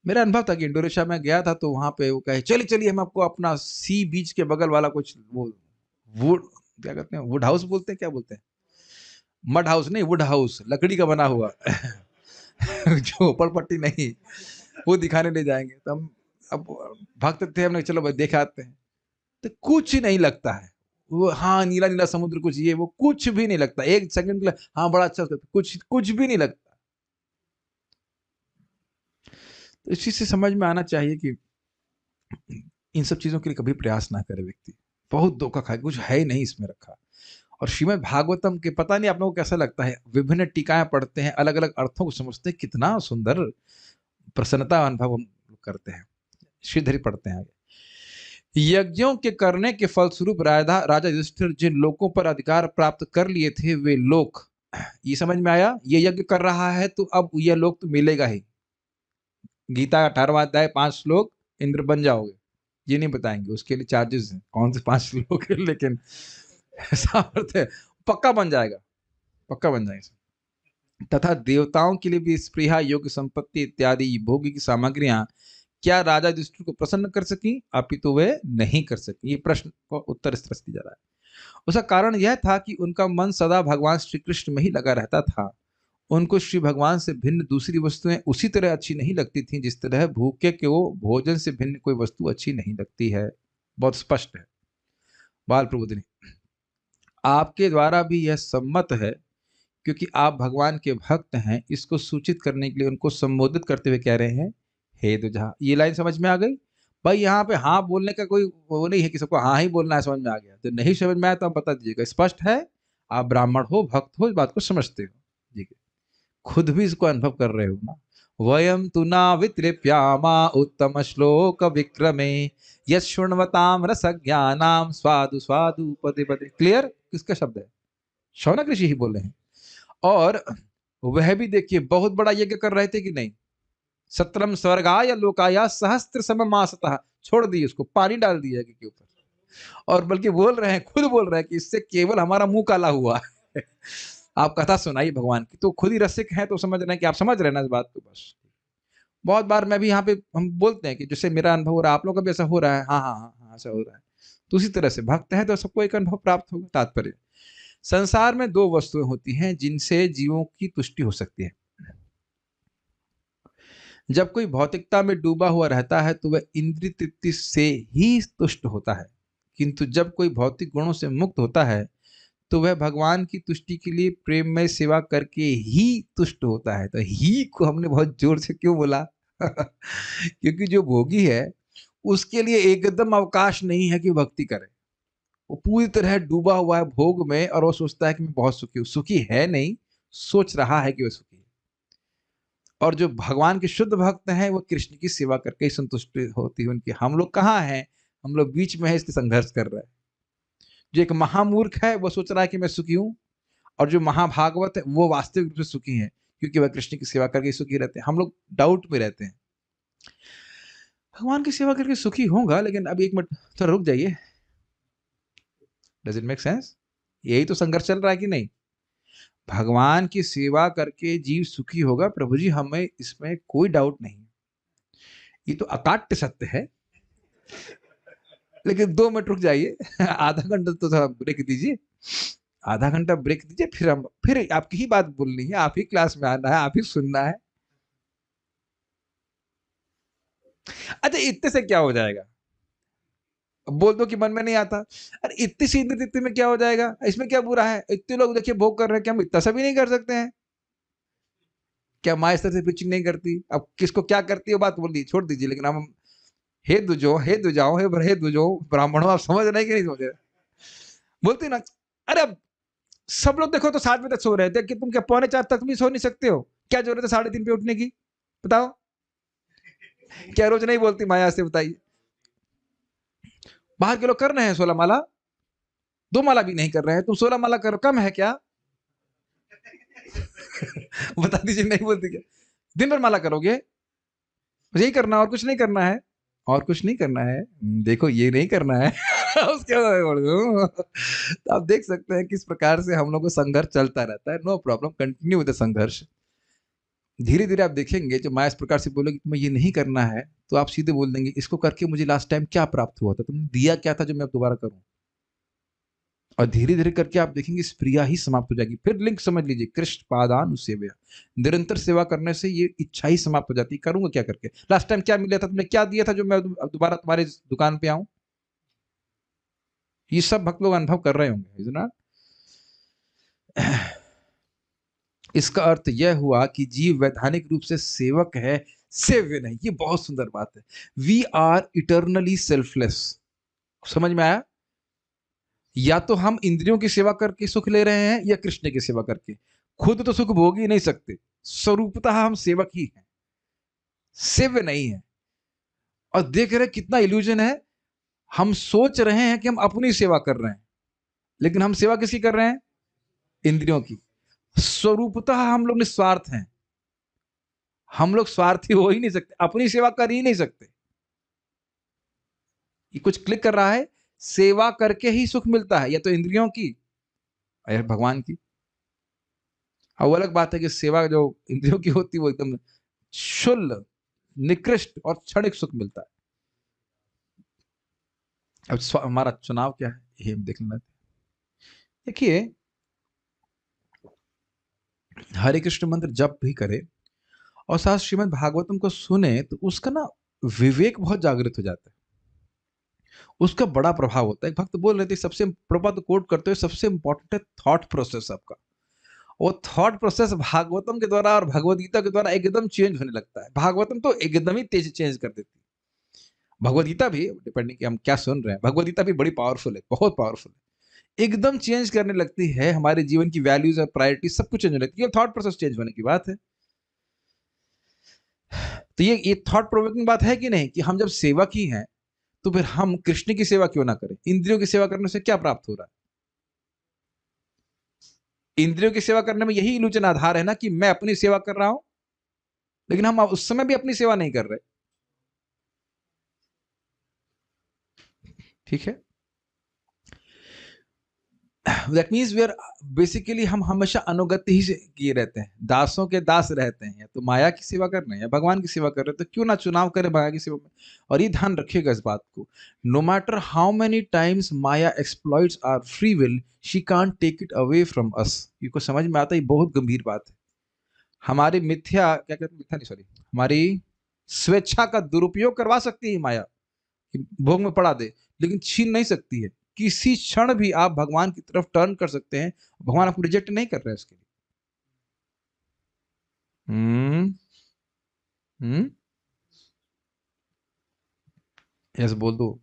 मेरा अनुभव था कि इंडोनेशिया में गया था तो वहां पे वो कहे चलिए चलिए हम आपको अपना सी बीच के बगल वाला कुछ वो वुड क्या कहते हैं, वुड हाउस बोलते हैं, क्या बोलते हैं, मड हाउस नहीं, वुड हाउस, लकड़ी का बना हुआ जो ऊपर पट्टी नहीं, वो दिखाने ले जाएंगे। तो हम अब भक्त थे, हमने चलो भाई देखा आते हैं। तो कुछ नहीं लगता है वो, हाँ नीला नीला समुद्र कुछ ये वो कुछ भी नहीं लगता, एक सेकंड के लिए हाँ बड़ा अच्छा, कुछ भी नहीं लगता। तो इस चीज से समझ में आना चाहिए कि इन सब चीजों के लिए कभी प्रयास ना करे व्यक्ति, बहुत धोखा खाए, कुछ है ही नहीं इसमें रखा। और श्रीमद् भागवतम के पता नहीं आप लोगों को कैसा लगता है, विभिन्न टीकाएं पढ़ते हैं, अलग अलग अर्थों को समझते हैं, कितना सुंदर प्रसन्नता अनुभव हम करते हैं। श्रीधरी पढ़ते हैं आगे, यज्ञों के करने के फलस्वरूप राजा युधिष्ठिर जिन लोगों पर अधिकार प्राप्त कर लिए थे वे लोक, ये समझ में आया, ये यज्ञ कर रहा है तो अब यह लोक तो मिलेगा ही। गीता 18वां अध्याय 5 श्लोक, इंद्र बन जाओगे, ये नहीं बताएंगे, उसके लिए चार्जेस हैं, कौन से 5 श्लोक है, लेकिन सामर्थ्य है, पक्का बन जाएगा, पक्का बन जाएगा। तथा देवताओं के लिए भी स्पृहा, योग्य संपत्ति इत्यादि भोगी की सामग्रियां क्या राजा युधिष्ठिर को प्रसन्न कर सकी, अपितु वे नहीं कर सकी। ये प्रश्न का उत्तर इस तरह से दिया जा रहा है। उसका कारण यह था कि उनका मन सदा भगवान श्री कृष्ण में ही लगा रहता था। उनको श्री भगवान से भिन्न दूसरी वस्तुएं उसी तरह अच्छी नहीं लगती थी जिस तरह भूखे को भोजन से भिन्न कोई वस्तु अच्छी नहीं लगती है। बहुत स्पष्ट है। बाल प्रबोधिनी, आपके द्वारा भी यह सम्मत है क्योंकि आप भगवान के भक्त हैं, इसको सूचित करने के लिए उनको संबोधित करते हुए कह रहे हैं, हे दुझा। ये लाइन समझ में आ गई भाई। यहाँ पे हाँ बोलने का कोई वो नहीं है कि सबको हाँ ही बोलना है, समझ में आ गया। तो नहीं समझ में आया तो आप बता दीजिएगा, स्पष्ट है, आप ब्राह्मण हो, भक्त हो, इस बात को समझते हो, ठीक है, खुद भी इसको अनुभव कर रहे हो ना। वयम तु ना वितृप्यामा उत्तम श्लोक विक्रमे यशृण्वताम रसज्ञानाम स्वादु स्वादु पदे पदे। क्लियर, किसका शब्द है? शौनक ऋषि ही बोल रहे हैं। और वह भी देखिए बहुत बड़ा यज्ञ कर रहे थे कि नहीं, सत्रम स्वर्गाय लोकाया सहस्त्र सममासतः, छोड़ दी उसको, पानी डाल दिया के ऊपर, और बल्कि बोल रहे हैं, खुद बोल रहे हैं कि इससे केवल हमारा मुंह काला हुआ है। आप कथा सुनाइए भगवान की, तो खुद ही रसिक हैं तो समझ रहे हैं कि आप समझ रहे हैं ना इस बात को। बस बहुत बार मैं भी यहाँ पे हम बोलते हैं कि जैसे मेरा अनुभव हो रहा है आप लोग का भी ऐसा हो रहा है, हाँ हाँ हाँ हाँ ऐसा हो रहा है। तो उसी तरह से भक्त है तो सबको एक अनुभव प्राप्त होगा। तात्पर्य, संसार में दो वस्तुएं होती हैं जिनसे जीवों की तुष्टि हो सकती है। जब कोई भौतिकता में डूबा हुआ रहता है तो वह इंद्रिय तृप्ति से ही तुष्ट होता है, किंतु जब कोई भौतिक गुणों से मुक्त होता है तो वह भगवान की तुष्टि के लिए प्रेममय सेवा करके ही तुष्ट होता है। तो ही को हमने बहुत जोर से क्यों बोला? क्योंकि जो भोगी है उसके लिए एकदम अवकाश नहीं है कि भक्ति करे। वो पूरी तरह डूबा हुआ है भोग में और वो सोचता है कि मैं बहुत सुखी हूँ। सुखी है नहीं, सोच रहा है कि वह सुखी है। और जो भगवान के शुद्ध भक्त हैं वो कृष्ण की सेवा करके ही संतुष्ट होती है उनकी। हम लोग कहाँ हैं? हम लोग बीच में है, इसलिए संघर्ष कर रहे हैं। जो एक महामूर्ख है वो सोच रहा है कि मैं सुखी हूं, और जो महाभागवत है वो वास्तविक रूप से सुखी है क्योंकि वह कृष्ण की सेवा करके सुखी रहते हैं। हम लोग डाउट में रहते हैं। भगवान की सेवा करके सुखी होगा, लेकिन अब एक मिनट थोड़ा रुक जाइए। Does it make sense? यही तो संघर्ष चल रहा है कि नहीं? भगवान की सेवा करके जीव सुखी होगा, प्रभु जी हमें इसमें कोई डाउट नहीं। ये तो अकाट्य सत्य है। लेकिन 2 मिनट रुक जाइए, आधा घंटा तो थोड़ा ब्रेक दीजिए, आधा घंटा ब्रेक दीजिए, फिर आपकी ही बात बोलनी है, आप ही क्लास में आना है, आप ही सुनना है। अच्छा इतने से क्या हो जाएगा? बोल दो कि मन में नहीं आता। अरे इतनी सी इंद्र तृप्ति में क्या हो जाएगा? इसमें क्या बुरा है? इतने लोग देखिए भोग कर रहे हैं, क्या हम इतना सा भी नहीं कर सकते हैं? क्या माँ इस तरह से पिचिंग नहीं करती? अब किसको क्या करती है बात बोल दी, छोड़ दीजिए। लेकिन हम हे दुजो, हे दुजाओ, हे दुजो ब्राह्मणों, आप समझ रहे कि नहीं समझ रहे? बोलती ना, अरे अब सब लोग देखो तो 7 बजे तक सो रहे थे कि तुम क्या 2:45 तक भी सो नहीं सकते हो? क्या जरूरत है 3:30 पे उठने की? बताओ। क्या रोज नहीं बोलती माया से? बताइए। बाहर के लोग कर रहे हैं 16 माला, 2 माला भी नहीं कर रहे हैं, तुम 16 माला करो, कम है क्या? बता दीजिए, नहीं बोलती क्या? दिन भर माला करोगे? यही करना, और कुछ नहीं करना है, और कुछ नहीं करना है। देखो ये नहीं करना है। उसके बाद तो आप देख सकते हैं किस प्रकार से हम लोग को संघर्ष चलता रहता है। No problem, continue with the संघर्ष। धीरे धीरे आप देखेंगे जो माया इस प्रकार से बोलेगी तुम्हें ये नहीं करना है, तो आप सीधे बोल देंगे इसको करके मुझे लास्ट टाइम क्या प्राप्त हुआ था, तुमने दिया क्या था जो मैं अब दोबारा करूं? और धीरे धीरे करके आप देखेंगे इस प्रिया ही समाप्त हो जाएगी। फिर लिंक समझ लीजिए, कृष्ण पादान सेवया, निरंतर सेवा करने से ये इच्छा ही समाप्त हो जाती है, करूंगा क्या करके, लास्ट टाइम क्या मिला था, तुमने क्या दिया था जो मैं अब दोबारा तुम्हारी दुकान पे आऊं? ये सब भक्त लोग अनुभव कर रहे होंगे, इज नॉट? इसका अर्थ यह हुआ कि जीव वैधानिक रूप से सेवक है, सेव्य नहीं। ये बहुत सुंदर बात है। We are eternally selfless. समझ में आया? या तो हम इंद्रियों की सेवा करके सुख ले रहे हैं या कृष्ण की सेवा करके। खुद तो सुख भोग ही नहीं सकते, स्वरूपतः हम सेवक ही हैं, सेव्य नहीं है। और देख रहे कितना इल्यूजन है। हम सोच रहे हैं कि हम अपनी सेवा कर रहे हैं, लेकिन हम सेवा किसकी कर रहे हैं? इंद्रियों की। स्वरूपतः हम लोग निस्वार्थ हैं। हम लोग स्वार्थी हो ही नहीं सकते, अपनी सेवा कर ही नहीं सकते। ये कुछ क्लिक कर रहा है? सेवा करके ही सुख मिलता है, या तो इंद्रियों की या भगवान की। अब वो अलग बात है कि सेवा जो इंद्रियों की होती है वो एकदम शुल्क, निकृष्ट और क्षणिक सुख मिलता है। अब हमारा चुनाव क्या है, ये हम देख लेना। देखिए, हरे कृष्ण मंत्र जब भी करे और साथ श्रीमद् भागवतम को सुने तो उसका ना विवेक बहुत जागृत हो जाता है, उसका बड़ा प्रभाव होता है। एक भक्त बोल रहे थे, सबसे प्रपद कोट करते हुए, सबसे इंपॉर्टेंट है थॉट प्रोसेस आपका। वो थॉट प्रोसेस भागवतम के द्वारा और भगवद गीता के द्वारा एकदम चेंज होने लगता है। भागवतम तो एकदम ही तेज चेंज कर देती है, भगवद गीता भी, डिपेंडिंग कि हम क्या सुन रहे हैं, भगवद गीता भी बड़ी पावरफुल है, बहुत पावरफुल है। एकदम चेंज करने लगती है हमारे जीवन की वैल्यूज और प्रायोरिटी, सब कुछ चेंज होने लगती है। थॉट प्रोसेस चेंज होने की बात है। तो ये थॉट प्रोवोकिंग बात है कि नहीं, कि हम जब सेवक ही हैं तो फिर हम कृष्ण की सेवा क्यों ना करें? इंद्रियों की सेवा करने से क्या प्राप्त हो रहा है? इंद्रियों की सेवा करने में यही इल्यूजन आधार है ना, कि मैं अपनी सेवा कर रहा हूं, लेकिन हम उस समय भी अपनी सेवा नहीं कर रहे। ठीक है? That means we are basically, हम हमेशा अनुगति ही से किए रहते हैं, दासों के दास रहते हैं। या तो माया की सेवा कर रहे हैं या भगवान की सेवा कर रहे हैं, तो क्यों ना चुनाव करें माया की सेवा में। और ये ध्यान रखिएगा इस बात को, no matter how many times Maya exploits our free will, she can't take it away from us. ये को समझ में आता है? ये बहुत गंभीर बात है। हमारी मिथ्या, क्या कहते हैं, मिथ्या नहीं, सॉरी, हमारी स्वेच्छा का दुरुपयोग करवा सकती है माया, कि भोग में पड़ा दे, लेकिन छीन नहीं सकती है। किसी क्षण भी आप भगवान की तरफ टर्न कर सकते हैं, भगवान आपको रिजेक्ट नहीं कर रहे हैं इसके लिए। हम्म हम्म यस, बोल दो।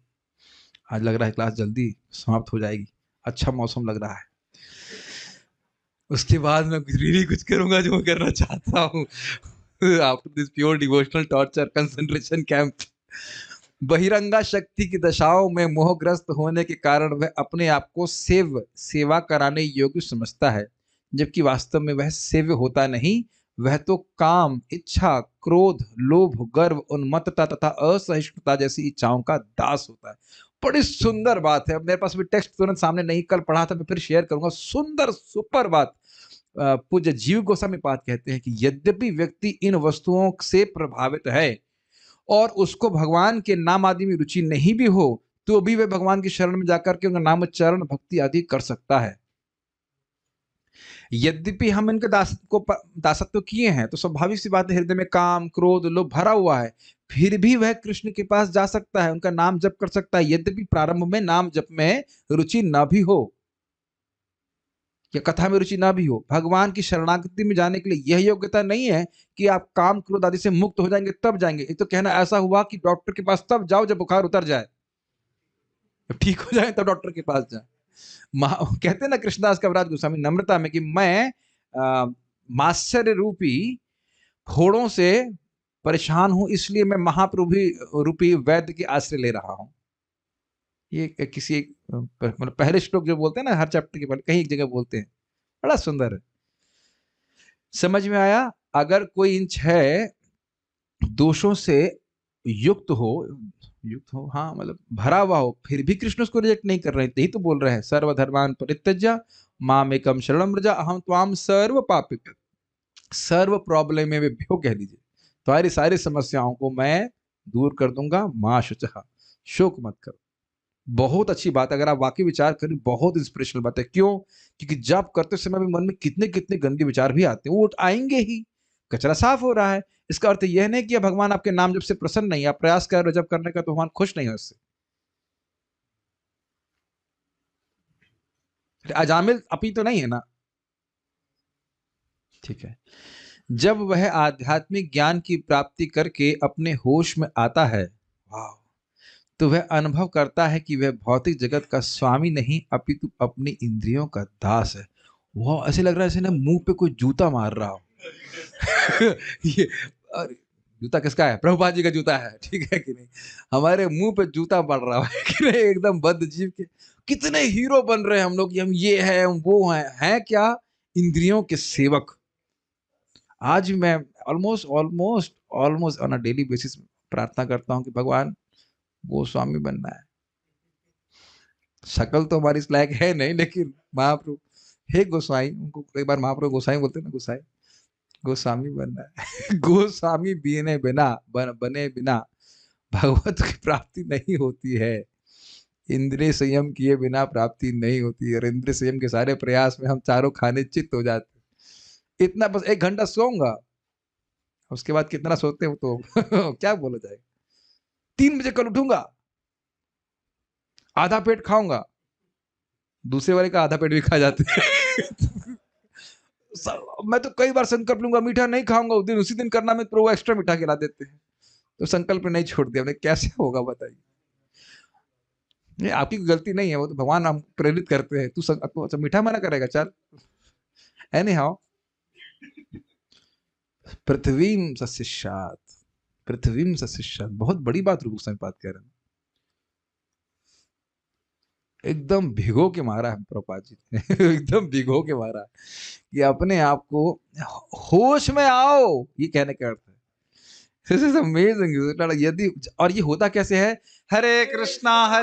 आज लग रहा है क्लास जल्दी समाप्त हो जाएगी, अच्छा मौसम लग रहा है। उसके बाद मैं कुछ really कुछ करूंगा जो मैं करना चाहता हूँ। After this pure devotional torture concentration camp. बहिरंगा शक्ति की दशाओं में मोहग्रस्त होने के कारण वह अपने आप को सेवा कराने योग्य समझता है, जबकि वास्तव में वह सेव्य होता नहीं। वह तो काम, इच्छा, क्रोध, लोभ, गर्व, उन्मत्तता तथा असहिष्णुता जैसी इच्छाओं का दास होता है। बड़ी सुंदर बात है। अब मेरे पास भी टेक्स्ट तुरंत सामने नहीं, कल पढ़ा था, मैं फिर शेयर करूंगा। सुंदर सुपर बात। पूज्य जीव गोस्वामी पाद कहते हैं कि यद्यपि व्यक्ति इन वस्तुओं से प्रभावित है और उसको भगवान के नाम आदि में रुचि नहीं भी हो, तो भी वह भगवान की शरण में जाकर के उनका नाम उच्चारण, भक्ति आदि कर सकता है। यद्यपि हम इनके दासत्व किए हैं, तो स्वाभाविक सी बात है, हृदय में काम, क्रोध, लोभ भरा हुआ है, फिर भी वह कृष्ण के पास जा सकता है, उनका नाम जप कर सकता है, यद्यपि प्रारंभ में नाम जप में रुचि ना भी हो या कथा में रुचि ना भी हो। भगवान की शरणागति में जाने के लिए यह योग्यता नहीं है कि आप काम, क्रोध आदि से मुक्त हो जाएंगे तब जाएंगे। एक तो कहना ऐसा हुआ कि डॉक्टर के पास तब जाओ जब बुखार उतर जाए, जब ठीक हो जाए तब डॉक्टर के पास जाए। कहते हैं ना कृष्णदास कविराज गोस्वामी नम्रता में कि मैं माश्चर्य रूपी घोड़ों से परेशान हूं, इसलिए मैं महाप्रभु रूपी वैद्य की आश्रय ले रहा हूं। ये किसी एक मतलब पहले श्लोक जो बोलते हैं ना हर चैप्टर के पहले कहीं एक जगह बोलते हैं, बड़ा सुंदर है। समझ में आया? अगर कोई इन 6 दोषों से युक्त हो हाँ मतलब भरा हुआ हो, फिर भी कृष्ण उसको रिजेक्ट नहीं कर रहे हैं। यही तो बोल रहे हैं, सर्वधर्मान परित्यज्य मामेकम शरणं व्रज अहम त्वाम सर्व पापेभ्यो, सर्व प्रॉब्लम में भ्यो कह लीजिए, तुम्हारी सारी समस्याओं को मैं दूर कर दूंगा, मां शुचः, शोक मत करो। बहुत अच्छी बात है, अगर आप वाकई विचार करें बहुत इंस्पिरेशनल बात है। क्यों? क्योंकि जब करते समय भी मन में कितने कितने गंदे विचार भी आते हैं, वो आएंगे ही। कचरा साफ हो रहा है, इसका अर्थ यह नहीं कि भगवान आपके नाम जब से प्रसन्न नहीं, आप प्रयास कर रहे हो जब करने का तो भगवान खुश नहीं हो इससे। अजामिल अपी तो नहीं है ना, ठीक है। जब वह आध्यात्मिक ज्ञान की प्राप्ति करके अपने होश में आता है, वाह, तो वह अनुभव करता है कि वह भौतिक जगत का स्वामी नहीं अपितु अपनी इंद्रियों का दास है। वह ऐसे लग रहा है जैसे ना मुंह पे कोई जूता मार रहा हो। ये जूता किसका है? प्रभुपाद जी का जूता है, ठीक है कि नहीं? हमारे मुंह पे जूता पड़ रहा है कि नहीं, एकदम बद्ध जीव के। कितने हीरो बन रहे हैं हम लोग, हम ये है हम वो हैं क्या? इंद्रियों के सेवक। आज मैं almost almost almost on a daily basis प्रार्थना करता हूँ कि भगवान वो स्वामी बनना है। शक्ल तो हमारी इस लायक है नहीं, लेकिन महाप्रभु हे गोसाई, उनको कई बार महाप्रभु गोसाई बोलते हैं ना, गोसाई गोस्वामी बनना है। गोस्वामी बने बिना भगवत की प्राप्ति नहीं होती है। इंद्रिय संयम किए बिना प्राप्ति नहीं होती है, और इंद्रिय संयम के सारे प्रयास में हम चारों खाने चित्त हो जाते। इतना बस 1 घंटा सोऊंगा, उसके बाद कितना सोते हो तो क्या बोला जाएगा। 3 बजे कल उठूंगा, आधा पेट खाऊंगा, दूसरे वाले का आधा पेट भी खा जाते हैं। मैं तो कई बार संकल्प लूंगा मीठा नहीं खाऊंगा, उसी दिन करना में प्रभु एक्स्ट्रा मीठा खिला देते हैं। तो संकल्प नहीं छोड़ दिया हमने, कैसे होगा बताइए? ये आपकी गलती नहीं है, वो तो भगवान हम प्रेरित करते हैं। तू अच्छा मीठा मना करेगा, चल। एनी हाउ, पृथ्वीम सशिष्यात, पृथ्वीम सशिष्यात, बहुत बड़ी बात रूप गोस्वामी बात कह रहे हैं। एकदम भिगो के मारा है प्रभुपाद जी ने। एकदम भिगो के मारा कि अपने आप को होश में आओ, ये कहने का अर्थ है। This is amazing. यदि, और ये होता कैसे है? हरे कृष्णा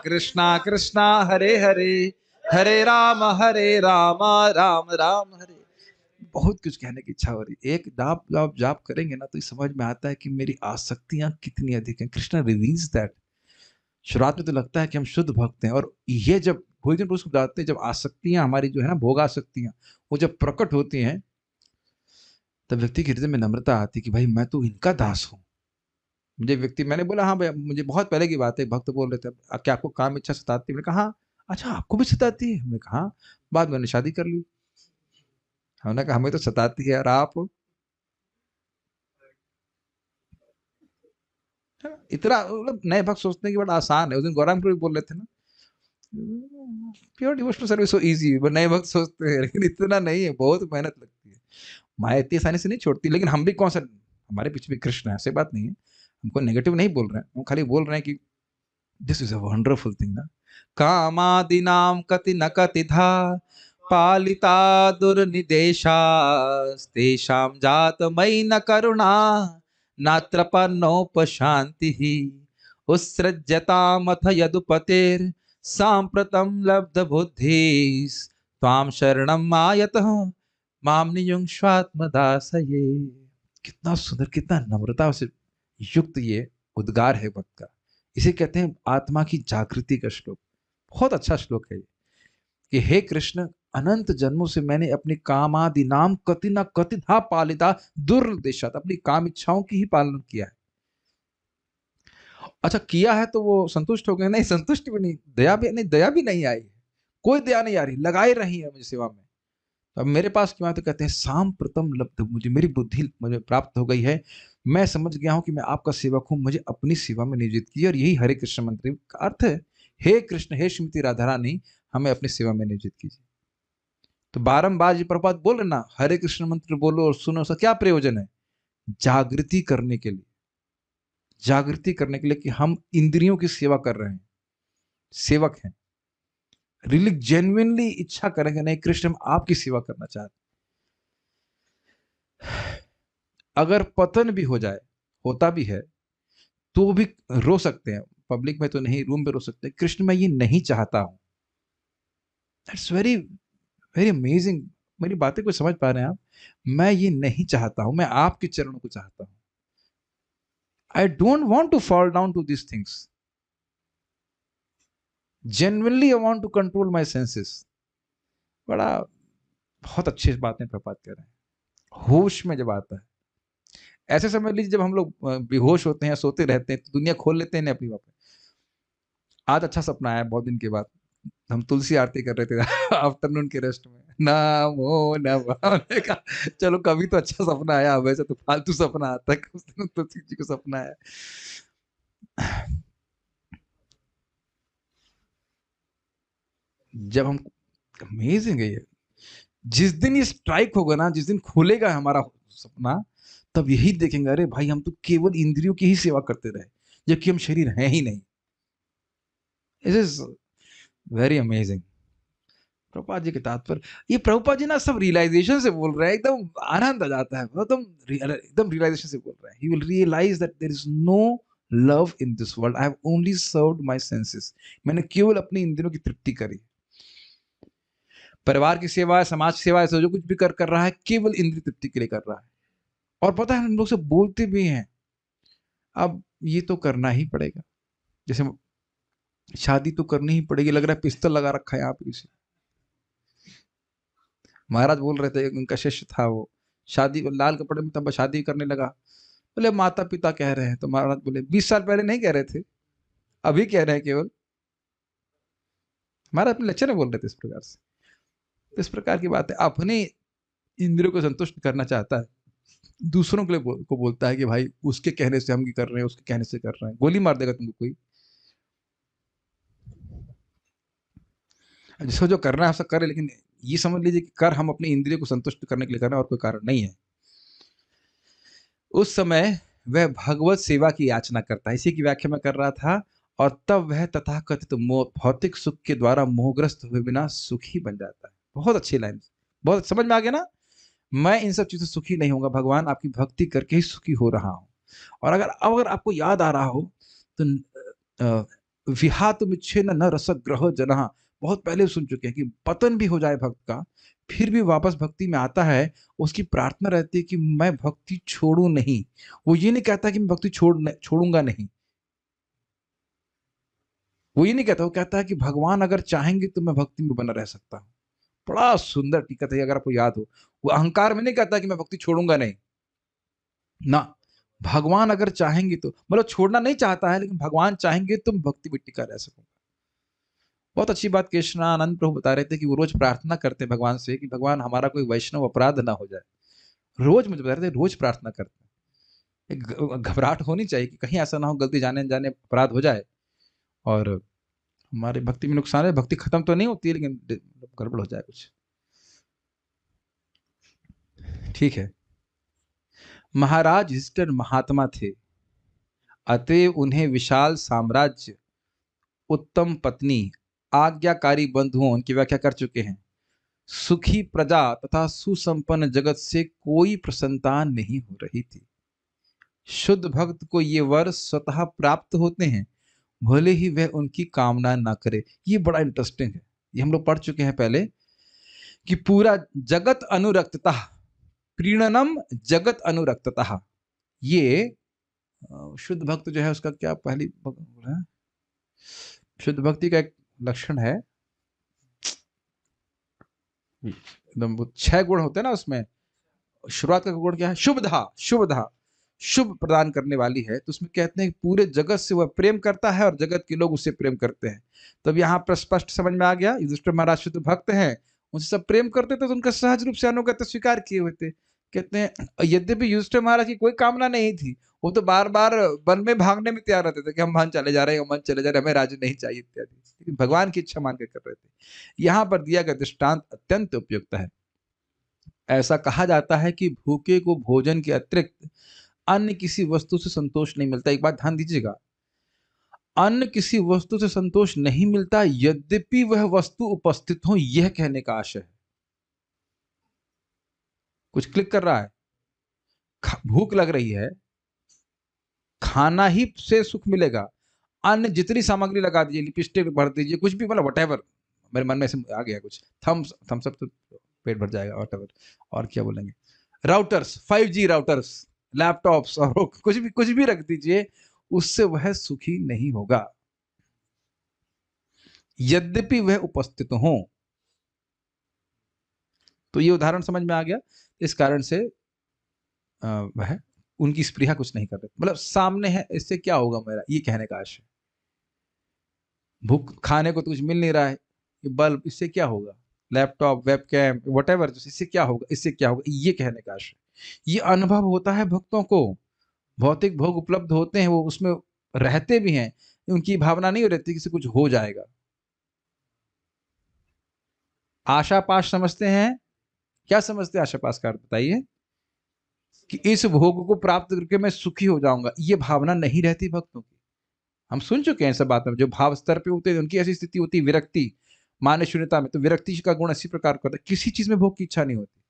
कृष्णा कृष्णा हरे हरे, हरे राम राम राम हरे। बहुत कुछ कहने की इच्छा हो रही। एक जाप करेंगे ना तो समझ में आता है कि मेरी आसक्तियां कितनी अधिक हैं। Krishna reveals that. शुरुआत में तो लगता है कि हम शुद्ध भक्त हैं, और ये जब भोजन रोज को जाते हैं, जब आसक्तियां हमारी जो है ना, भोग आसक्तियां, वो जब प्रकट होती हैं, तब व्यक्ति के हृदय में नम्रता आती कि भाई मैं तो इनका दास हूँ। मुझे व्यक्ति, मैंने बोला हाँ भाई, मुझे बहुत पहले की बात है, भक्त बोल रहे थे क्या आपको काम इच्छा सताती है? मैंने कहा हाँ। अच्छा आपको भी सताती है? मैंने कहा हाँ। बाद में मैंने शादी कर ली। हमने कहा हमें तो सताती है, और आप? इतना मतलब नए भक्त सोचते हैं कि बड़ा आसान है। उस दिन गौरांग प्रभु बोल रहे थे ना, pure devotional service so easy, नए भक्त सोचते हैं, लेकिन इतना नहीं है, बहुत मेहनत लगती है। माया इतनी आसानी से नहीं छोड़ती। लेकिन हम भी कौन सा, हमारे पीछे भी कृष्ण है, ऐसी बात नहीं है। हमको नेगेटिव नहीं बोल रहे हैं, हम खाली बोल रहे हैं कि this is a wonderful thing ना। कामादिनाम कति न कतिधा पालिता दुर्निदेशा तेषां जात मयि न करुणा नात्र पन्नोपशांति उत्सृज्यतामथ यदुपतेर् सांप्रतं लब्ध बुद्धिस् त्वां शरणं आयतः माम नियुंक्ष्वात्मदासये। कितना सुंदर, कितना नम्रता से युक्त ये उद्गार है भक्त का। इसे कहते हैं आत्मा की जागृति का श्लोक। बहुत अच्छा श्लोक है ये कि हे कृष्ण, अनंत जन्मों से मैंने अपनी कामादि नाम कति न कतिधा पालिता दुर्देशात, अपनी काम इच्छाओं की ही पालन किया है। अच्छा किया है तो वो संतुष्ट हो गए? नहीं, संतुष्ट भी नहीं, दया भी नहीं आई। कोई दया नहीं आ रही, लगाई रही है मुझे सेवा में। अब मेरे पास क्यों आए? तो कहते हैं सांप्रतम लब्ध, मुझे मेरी बुद्धि मुझे प्राप्त हो गई है। मैं समझ गया हूं कि मैं आपका सेवक हूं, मुझे अपनी सेवा में नियोजित किया। और यही हरे कृष्ण मंत्र का अर्थ है हे कृष्ण, हे श्रीमती राधा रानी, हमें अपनी सेवा में नियोजित कीजिए। तो बारंबार जी प्रभुपाद बोल रहे ना, हरे कृष्ण मंत्र बोलो और सुनो, उसका क्या प्रयोजन है? जागृति करने के लिए, जागृति करने के लिए कि हम इंद्रियों की सेवा कर रहे हैं, सेवक हैं। रियली जेन्युइनली इच्छा करेंगे, नहीं कृष्ण हम आपकी सेवा करना चाहते। अगर पतन भी हो जाए, होता भी है, तो भी रो सकते हैं, पब्लिक में तो नहीं, रूम में रो सकते हैं, कृष्ण मैं ये नहीं चाहता हूं। That's very very amazing. मेरी बातें को समझ पा रहे हैं आप? मैं ये नहीं चाहता हूं, मैं आपके चरणों को चाहता हूं। I don't want to fall down to this things. Genuinely I want to control my senses. बड़ा बहुत अच्छी बातें प्रपात कर रहे हैं। होश में जब आता है, ऐसे समझ लीजिए जब हम लोग बेहोश होते हैं, सोते रहते हैं, तो दुनिया खोल लेते हैं अपनी वापस। आज अच्छा सपना आया बहुत दिन के बाद, हम तुलसी आरती कर रहे थे आफ्टरनून के रेस्ट में, नमो नमः। कहा चलो कभी तो अच्छा सपना आया, वैसे तो फालतू सपना आता है। उस दिन तुलसी जी को सपना आया। जब हम, अमेजिंग है ये, जिस दिन ये स्ट्राइक होगा ना, जिस दिन खुलेगा हमारा सपना, तब यही देखेंगे, अरे भाई हम तो केवल इंद्रियों की ही सेवा करते रहे, जबकि हम शरीर हैं ही नहीं। It is very amazing. Prabhupada ji के तात्पर्य, ये प्रभुपाद जी ना सब रियलाइजेशन से बोल रहे हैं, एकदम आनंद आ जाता है, एकदम रियलाइजेशन से बोल रहे हैं। He will realise that there is no love in this world, I have only served my senses. मैंने केवल अपनी इंद्रियों की तृप्ति करी। परिवार की सेवा, समाज की सेवा, ऐसा जो कुछ भी कर रहा है, केवल इंद्रिय तृप्ति के लिए कर रहा है। और पता है हम लोग से बोलते भी हैं, अब ये तो करना ही पड़ेगा, जैसे शादी तो करनी ही पड़ेगी, लग रहा है पिस्तल लगा रखा है यहाँ पे किसी। महाराज बोल रहे थे, उनका शिष्य था, वो शादी लाल कपड़े में तब शादी करने लगा। बोले माता पिता कह रहे हैं, तो महाराज बोले 20 साल पहले नहीं कह रहे थे, अभी कह रहे हैं केवल। महाराज अपने लेक्चर में बोल रहे थे इस प्रकार से। इस प्रकार की बात है, अपने इंद्रियों को संतुष्ट करना चाहता है, दूसरों के लिए को बोलता है कि भाई उसके कहने से हम कर रहे हैं, उसके कहने से कर रहे हैं, गोली मार देगा तुमको कोई। जिसको जो करना है उसका करे, लेकिन ये समझ लीजिए कि कर हम अपनी इंद्रियों को संतुष्ट करने के लिए कर रहे हैं, और कोई कारण नहीं है। उस समय वह भगवत सेवा की याचना करता है, इसी की व्याख्या मैं कर रहा था। और तब वह तथाकथित भौतिक सुख के द्वारा मोहग्रस्त हुए बिना सुखी बन जाता है। बहुत अच्छी लाइन, बहुत समझ में आ गया ना? मैं इन सब चीजों से सुखी नहीं होगा, भगवान आपकी भक्ति करके ही सुखी हो रहा हूं। और अगर अगर आपको याद आ रहा हो तो विहातुमिच्छेन न रसग्रह जनः, बहुत पहले सुन चुके हैं कि पतन भी हो जाए भक्त का, फिर भी वापस भक्ति में आता है, उसकी प्रार्थना रहती है कि मैं भक्ति छोड़ू नहीं। वो ये नहीं कहता कि मैं भक्ति छोड़ूंगा नहीं, वो ये नहीं कहता, वो कहता है कि भगवान अगर चाहेंगे तो मैं भक्ति में बना रह सकता हूँ। बड़ा सुंदर टीका था, अगर आपको याद हो। वो अहंकार में नहीं कहता कि मैं भक्ति छोड़ूंगा नहीं ना, भगवान अगर चाहेंगे तो, मतलब छोड़ना नहीं चाहता है, लेकिन भगवान चाहेंगे तो मैं भक्ति में टिका रह सकूंगा। बहुत अच्छी बात कृष्णानंद प्रभु बता रहे थे कि वो रोज प्रार्थना करते हैं भगवान से कि भगवान हमारा कोई वैष्णव अपराध ना हो जाए। रोज मुझे बता रहे थे, रोज प्रार्थना करते हैं। एक घबराहट होनी चाहिए कि कहीं ऐसा ना हो गलती जाने जाने अपराध हो जाए और हमारी भक्ति में नुकसान है। भक्ति खत्म तो नहीं होती है, लेकिन गड़बड़ हो जाए कुछ। ठीक है, महाराज युधिष्ठिर महात्मा थे, अतएव उन्हें विशाल साम्राज्य, उत्तम पत्नी, आज्ञाकारी बंधुओं, उनकी व्याख्या कर चुके हैं, सुखी प्रजा तथा सुसंपन्न जगत से कोई प्रसन्नता नहीं हो रही थी। शुद्ध भक्त को ये वर स्वतः प्राप्त होते हैं, भले ही वह उनकी कामना ना करे। ये बड़ा इंटरेस्टिंग है, ये हम लोग पढ़ चुके हैं पहले कि पूरा जगत अनुरक्तता, प्रीणनम जगत अनुरक्तता, ये शुद्ध भक्त जो है उसका क्या पहली है? शुद्ध भक्ति का एक लक्षण है, एकदम वो 6 गुण होते हैं ना उसमें। शुरुआत का गुण क्या है? शुभधा, शुभधा, शुभ प्रदान करने वाली है। तो उसमें कहते हैं कि पूरे जगत से वह प्रेम करता है और जगत के लोग उससे प्रेम करते हैं। तब यहाँ पर स्पष्ट समझ में आ गया, युधिष्ठिर महाराज शुद्ध भक्त हैं, उनसे सब प्रेम करते थे, तो उनका सहज रूप से अनुगत्य स्वीकार किए हुए थे। कहते हैं यद्यपि युधिष्ठिर महाराज की कोई कामना नहीं थी, वो तो बार बार वन में भागने में तैयार रहते थे कि हम वन चले जा रहे हैं, हम वन चले जा रहे हैं, हमें राज्य नहीं चाहिए इत्यादि, लेकिन भगवान की इच्छा मान के कर रहे थे। यहाँ पर दिया गया दृष्टांत अत्यंत उपयुक्त है। ऐसा कहा जाता है कि भूखे को भोजन के अतिरिक्त अन्य किसी वस्तु से संतोष नहीं मिलता। एक बात ध्यान दीजिएगा, अन्य किसी वस्तु से संतोष नहीं मिलता यद्यपि वह वस्तु उपस्थित हो, यह कहने का आशय है। कुछ क्लिक कर रहा है, भूख लग रही है, खाना ही से सुख मिलेगा, अन्य जितनी सामग्री लगा दीजिए, लिपस्टिक भर दीजिए, कुछ भी, मतलब व्हाटएवर, मेरे मन में से आ गया कुछ, थम्स अप तो पेट भर जाएगा, व्हाटएवर, और क्या बोलेंगे, राउटर्स, 5G राउटर्स, लैपटॉप्स, और कुछ भी रख दीजिए, उससे वह सुखी नहीं होगा यद्यपि वह उपस्थित हो। तो ये उदाहरण समझ में आ गया। इस कारण से वह उनकी स्पृहा कुछ नहीं कर रहे, मतलब सामने है, इससे क्या होगा मेरा, ये कहने का आशय। भूख, खाने को तो कुछ मिल नहीं रहा है, ये बल्ब, इससे क्या होगा, लैपटॉप, वेबकैम, व्हाटएवर, इससे क्या होगा, इससे क्या होगा, ये कहने का आशय। ये अनुभव होता है भक्तों को, भौतिक भोग उपलब्ध होते हैं, वो उसमें रहते भी हैं, उनकी भावना नहीं रहती कि कुछ हो जाएगा। आशा पाश समझते हैं, क्या समझते हैं आशा पाश का अर्थ बताइए, कि इस भोग को प्राप्त करके मैं सुखी हो जाऊंगा, ये भावना नहीं रहती भक्तों की। हम सुन चुके हैं सब बात में, जो भाव स्तर पे होते हैं उनकी ऐसी स्थिति होती है, विरक्ति, मान्य शून्यता में, तो विरक्ति का गुण इसी प्रकार का होता है, किसी चीज में भोग की इच्छा नहीं होती।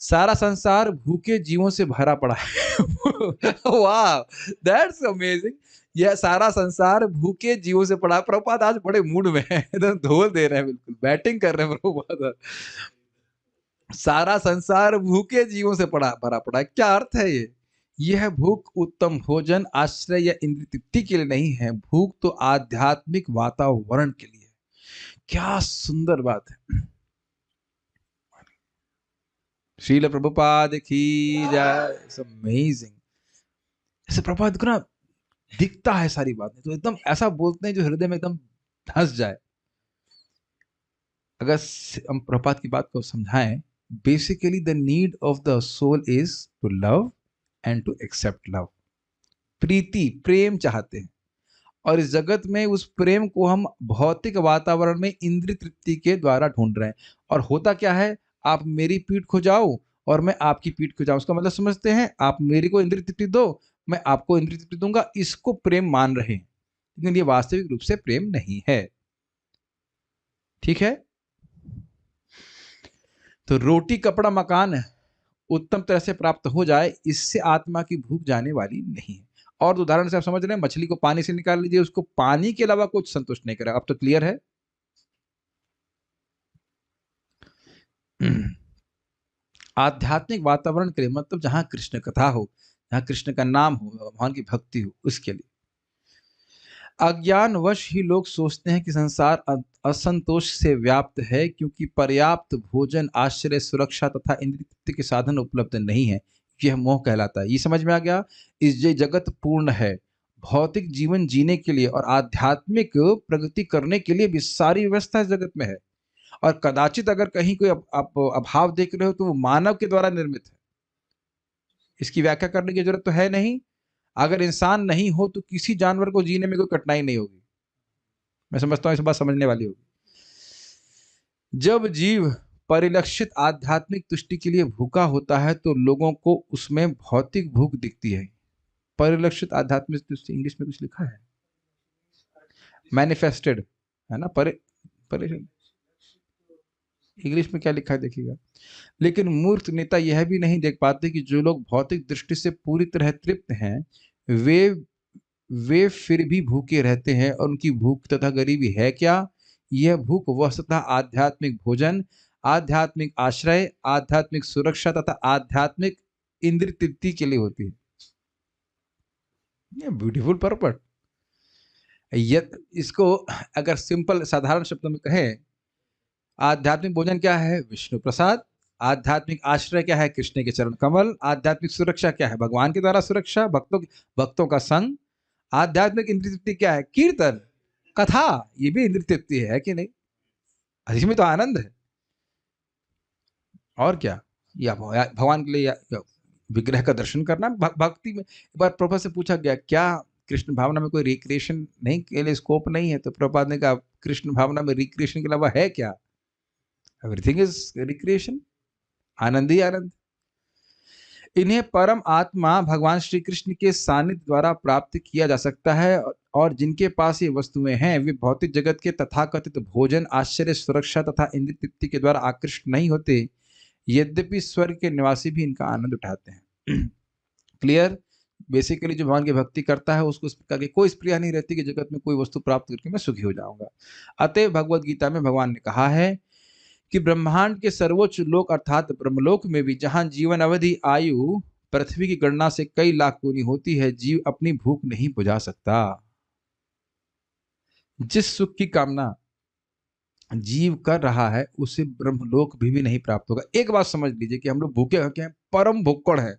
सारा संसार भूखे जीवों से भरा पड़ा है वाह, दैट्स अमेजिंग। यह सारा संसार भूखे जीवों से पड़ा। प्रभुपाद आज बड़े मूड में है, एकदम धोल दे रहे हैं, बिल्कुल बैटिंग कर रहे हैं प्रभुपाद। सारा संसार भूखे जीवों से भरा पड़ा है, क्या अर्थ है ये? यह भूख उत्तम भोजन, आश्रय या इंद्रिय तृप्ति के लिए नहीं है, भूख तो आध्यात्मिक वातावरण के लिए। क्या सुंदर बात है। श्रील प्रभुपाद की जय। अमेजिंग। ऐसे प्रभुपाद को ना दिखता है सारी बातें, तो एकदम ऐसा बोलते हैं जो हृदय में एकदम धंस जाए। अगर हम प्रभुपाद की बात को समझाएं, basically the need of the soul is to love and to accept love. प्रीति, प्रेम चाहते हैं, और इस जगत में उस प्रेम को हम भौतिक वातावरण में इंद्रिय तृप्ति के द्वारा ढूंढ रहे हैं। और होता क्या है, आप मेरी पीठ खुजाओ और मैं आपकी पीठ खुजाऊं, उसका मतलब समझते हैं, आप मेरे को इंद्रिय तृप्ति दो, मैं आपको इंद्रिय तृप्ति दूंगा, इसको प्रेम मान रहे हैं, लेकिन ये वास्तविक रूप से प्रेम नहीं है। ठीक है, तो रोटी, कपड़ा, मकान उत्तम तरह से प्राप्त हो जाए, इससे आत्मा की भूख जाने वाली नहीं है। और उदाहरण से आप समझ रहे हैं, मछली को पानी से निकाल लीजिए, उसको पानी के अलावा कुछ संतुष्ट नहीं करेगा। अब तो क्लियर है। आध्यात्मिक वातावरण के लिए, मतलब जहां कृष्ण कथा हो, जहां कृष्ण का नाम हो, भगवान की भक्ति हो, उसके लिए। अज्ञानवश ही लोग सोचते हैं कि संसार असंतोष से व्याप्त है, क्योंकि पर्याप्त भोजन, आश्रय, सुरक्षा तथा इंद्रिय तृप्ति के साधन उपलब्ध नहीं है। यह मोह कहलाता है। ये समझ में आ गया। इस जगत पूर्ण है, भौतिक जीवन जीने के लिए और आध्यात्मिक प्रगति करने के लिए भी सारी व्यवस्था इस जगत में है। और कदाचित अगर कहीं कोई आप अभाव देख रहे हो, तो वो मानव के द्वारा निर्मित है। इसकी व्याख्या करने की जरूरत तो है नहीं। अगर इंसान नहीं हो तो किसी जानवर को जीने में कोई कठिनाई नहीं होगी। मैं समझता हूं इस बात समझने वाली होगी। जब जीव परिलक्षित आध्यात्मिक तुष्टि के लिए भूखा होता है, तो लोगों को उसमें भौतिक भूख दिखती है। परिलक्षित आध्यात्मिक तुष्टि, इंग्लिश में कुछ लिखा है, मैनिफेस्टेड है ना, इंग्लिश में क्या लिखा है देखिएगा। लेकिन मूर्ख नेता यह भी नहीं देख पाते कि जो लोग भौतिक दृष्टि से पूरी तरह तृप्त हैं, वे फिर भी भूखे रहते हैं। और उनकी भूख तथा गरीबी है क्या? यह भूख वस्तुतः आध्यात्मिक भोजन, आध्यात्मिक आश्रय, आध्यात्मिक सुरक्षा तथा आध्यात्मिक इंद्रिय तृप्ति के लिए होती है। ये ब्यूटीफुल पर्पट। इसको अगर सिंपल साधारण शब्दों में कहें, आध्यात्मिक भोजन क्या है? विष्णु प्रसाद। आध्यात्मिक आश्रय क्या है? कृष्ण के चरण कमल। आध्यात्मिक सुरक्षा क्या है? भगवान के द्वारा सुरक्षा, भक्तों का संग। आध्यात्मिक इंद्रिय तृप्ति क्या है? कीर्तन, कथा। ये भी इंद्रिय तृप्ति है कि नहीं? इसमें तो आनंद है। और क्या, या भगवान के लिए या विग्रह का दर्शन करना। भक्ति में एक बार प्रभुपाद से पूछा गया, क्या कृष्ण भावना में कोई रिक्रिएशन नहीं के लिए स्कोप नहीं है? तो प्रभुपाद ने कहा, कृष्ण भावना में रिक्रिएशन के अलावा है क्या? एवरीथिंग इज रिक्रिएशन, आनंद ही आनंद। इन्हें परम आत्मा भगवान श्री कृष्ण के सानिध्य द्वारा प्राप्त किया जा सकता है, और जिनके पास ये वस्तुएं हैं वे भौतिक जगत के तथाकथित भोजन, आश्चर्य, सुरक्षा तथा इंद्रिय तृप्ति के द्वारा आकृष्ट नहीं होते, यद्यपि स्वर्ग के निवासी भी इनका आनंद उठाते हैं। क्लियर? बेसिकली जो भगवान की भक्ति करता है उसको इस प्रकार की कोई स्प्रिया नहीं रहती कि जगत में कोई वस्तु प्राप्त करके मैं सुखी हो जाऊंगा। अतः भगवद गीता में भगवान ने कहा है कि ब्रह्मांड के सर्वोच्च लोक अर्थात ब्रह्मलोक में भी, जहां जीवन अवधि आयु पृथ्वी की गणना से कई लाख गुनी होती है, जीव अपनी भूख नहीं बुझा सकता। जिस सुख की कामना जीव कर रहा है उसे ब्रह्मलोक भी नहीं प्राप्त होगा। एक बात समझ लीजिए कि हम लोग भूखे हैं, परम भुक्कड़ है।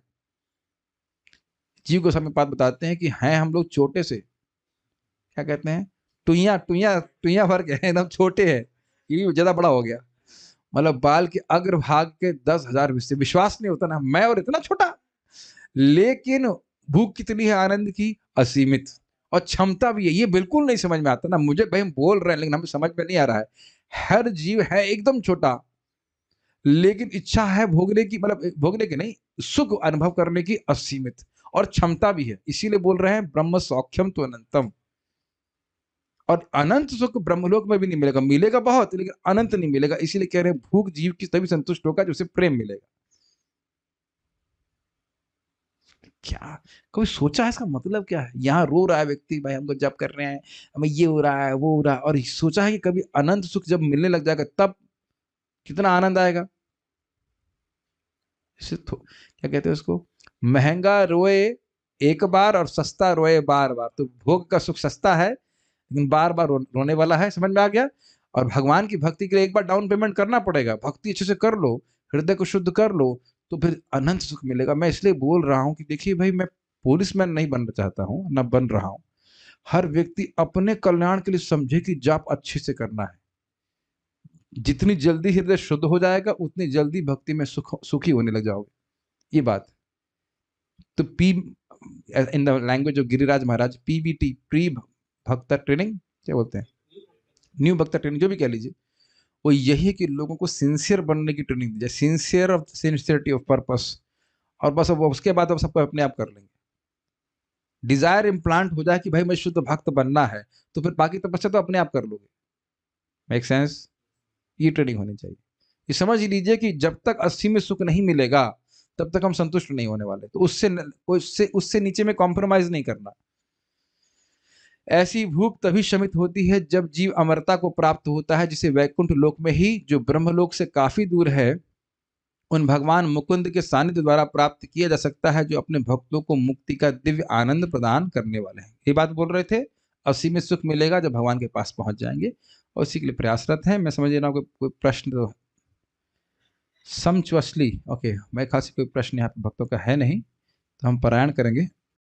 जीव गोस्वामी बात बताते हैं कि हैं हम लोग छोटे से, क्या कहते हैं, टुइया टुइया टुइया भर के एकदम छोटे हैं, ये ज्यादा बड़ा हो गया, मतलब बाल के अग्रभाग के 10,000 हिस्से। विश्वास नहीं होता ना, मैं और इतना छोटा, लेकिन भूख कितनी है आनंद की, असीमित, और क्षमता भी है। ये बिल्कुल नहीं समझ में आता ना मुझे, भाई हम बोल रहे हैं लेकिन हमें समझ में नहीं आ रहा है। हर जीव है एकदम छोटा, लेकिन इच्छा है भोगने की, मतलब भोगने की नहीं, सुख अनुभव करने की असीमित, और क्षमता भी है। इसीलिए बोल रहे हैं ब्रह्म सौख्यम तो अनंतम। और अनंत सुख ब्रह्मलोक में भी नहीं मिलेगा, मिलेगा बहुत लेकिन अनंत नहीं मिलेगा। इसीलिए कह रहे हैं भूख जीव की तभी संतुष्ट होगा जो उसे प्रेम मिलेगा। क्या कभी सोचा है इसका मतलब क्या है? यहाँ रो रहा है व्यक्ति, भाई हमको जब कर रहे हैं, हमें ये हो रहा है वो हो रहा है, और सोचा है कि कभी अनंत सुख जब मिलने लग जाएगा तब कितना आनंद आएगा। इसे तो क्या कहते हैं उसको, महंगा रोए एक बार और सस्ता रोए बार बार। तो भोग का सुख सस्ता है लेकिन बार बार रोने वाला है। समझ में आ गया? और भगवान की भक्ति के लिए एक बार डाउन पेमेंट करना पड़ेगा। भक्ति अच्छे से कर लो, हृदय को शुद्ध कर लो, तो फिर अनंत सुख मिलेगा। मैं इसलिए बोल रहा हूं कि देखिए भाई, मैं पुलिसमैन नहीं बनना चाहता हूं, ना बन रहा हूं। हर व्यक्ति अपने कल्याण के लिए समझे कि जाप अच्छे से करना है। जितनी जल्दी हृदय शुद्ध हो जाएगा उतनी जल्दी भक्ति में सुखी होने लग जाओगे। ये बात तो P in the language of Giriraj Maharaj, PBT, pre भक्ता ट्रेनिंग, क्या बोलते हैं, न्यू भक्ता ट्रेनिंग, जो भी कह लीजिए, वो यही है कि लोगों को सिंसियर बनने की ट्रेनिंग दी जाए, sincere of sincerity of purpose. और बस अब उसके बाद अब सबको अपने आप कर लेंगे। डिजायर इम्प्लांट हो जाए कि भाई मैं शुद्ध भक्त बनना है, तो फिर बाकी तपस्या तो अपने आप कर लोगे। Make sense? ये ट्रेनिंग होनी चाहिए। ये समझ लीजिए कि जब तक 80 में सुख नहीं मिलेगा तब तक हम संतुष्ट नहीं होने वाले। तो उससे नीचे में कॉम्प्रोमाइज नहीं करना। ऐसी भूख तभी शमित होती है जब जीव अमरता को प्राप्त होता है, जिसे वैकुंठ लोक में ही, जो ब्रह्मलोक से काफी दूर है, उन भगवान मुकुंद के सानिध्य द्वारा प्राप्त किया जा सकता है, जो अपने भक्तों को मुक्ति का दिव्य आनंद प्रदान करने वाले हैं। ये बात बोल रहे थे, असीम सुख मिलेगा जब भगवान के पास पहुंच जाएंगे, और इसी के लिए प्रयासरत हैं। मैं समझ रहा हूँ कोई प्रश्न तो समचुअसली ओके, मैं खास कोई प्रश्न यहाँ पे भक्तों का है नहीं, तो हम पारायण करेंगे।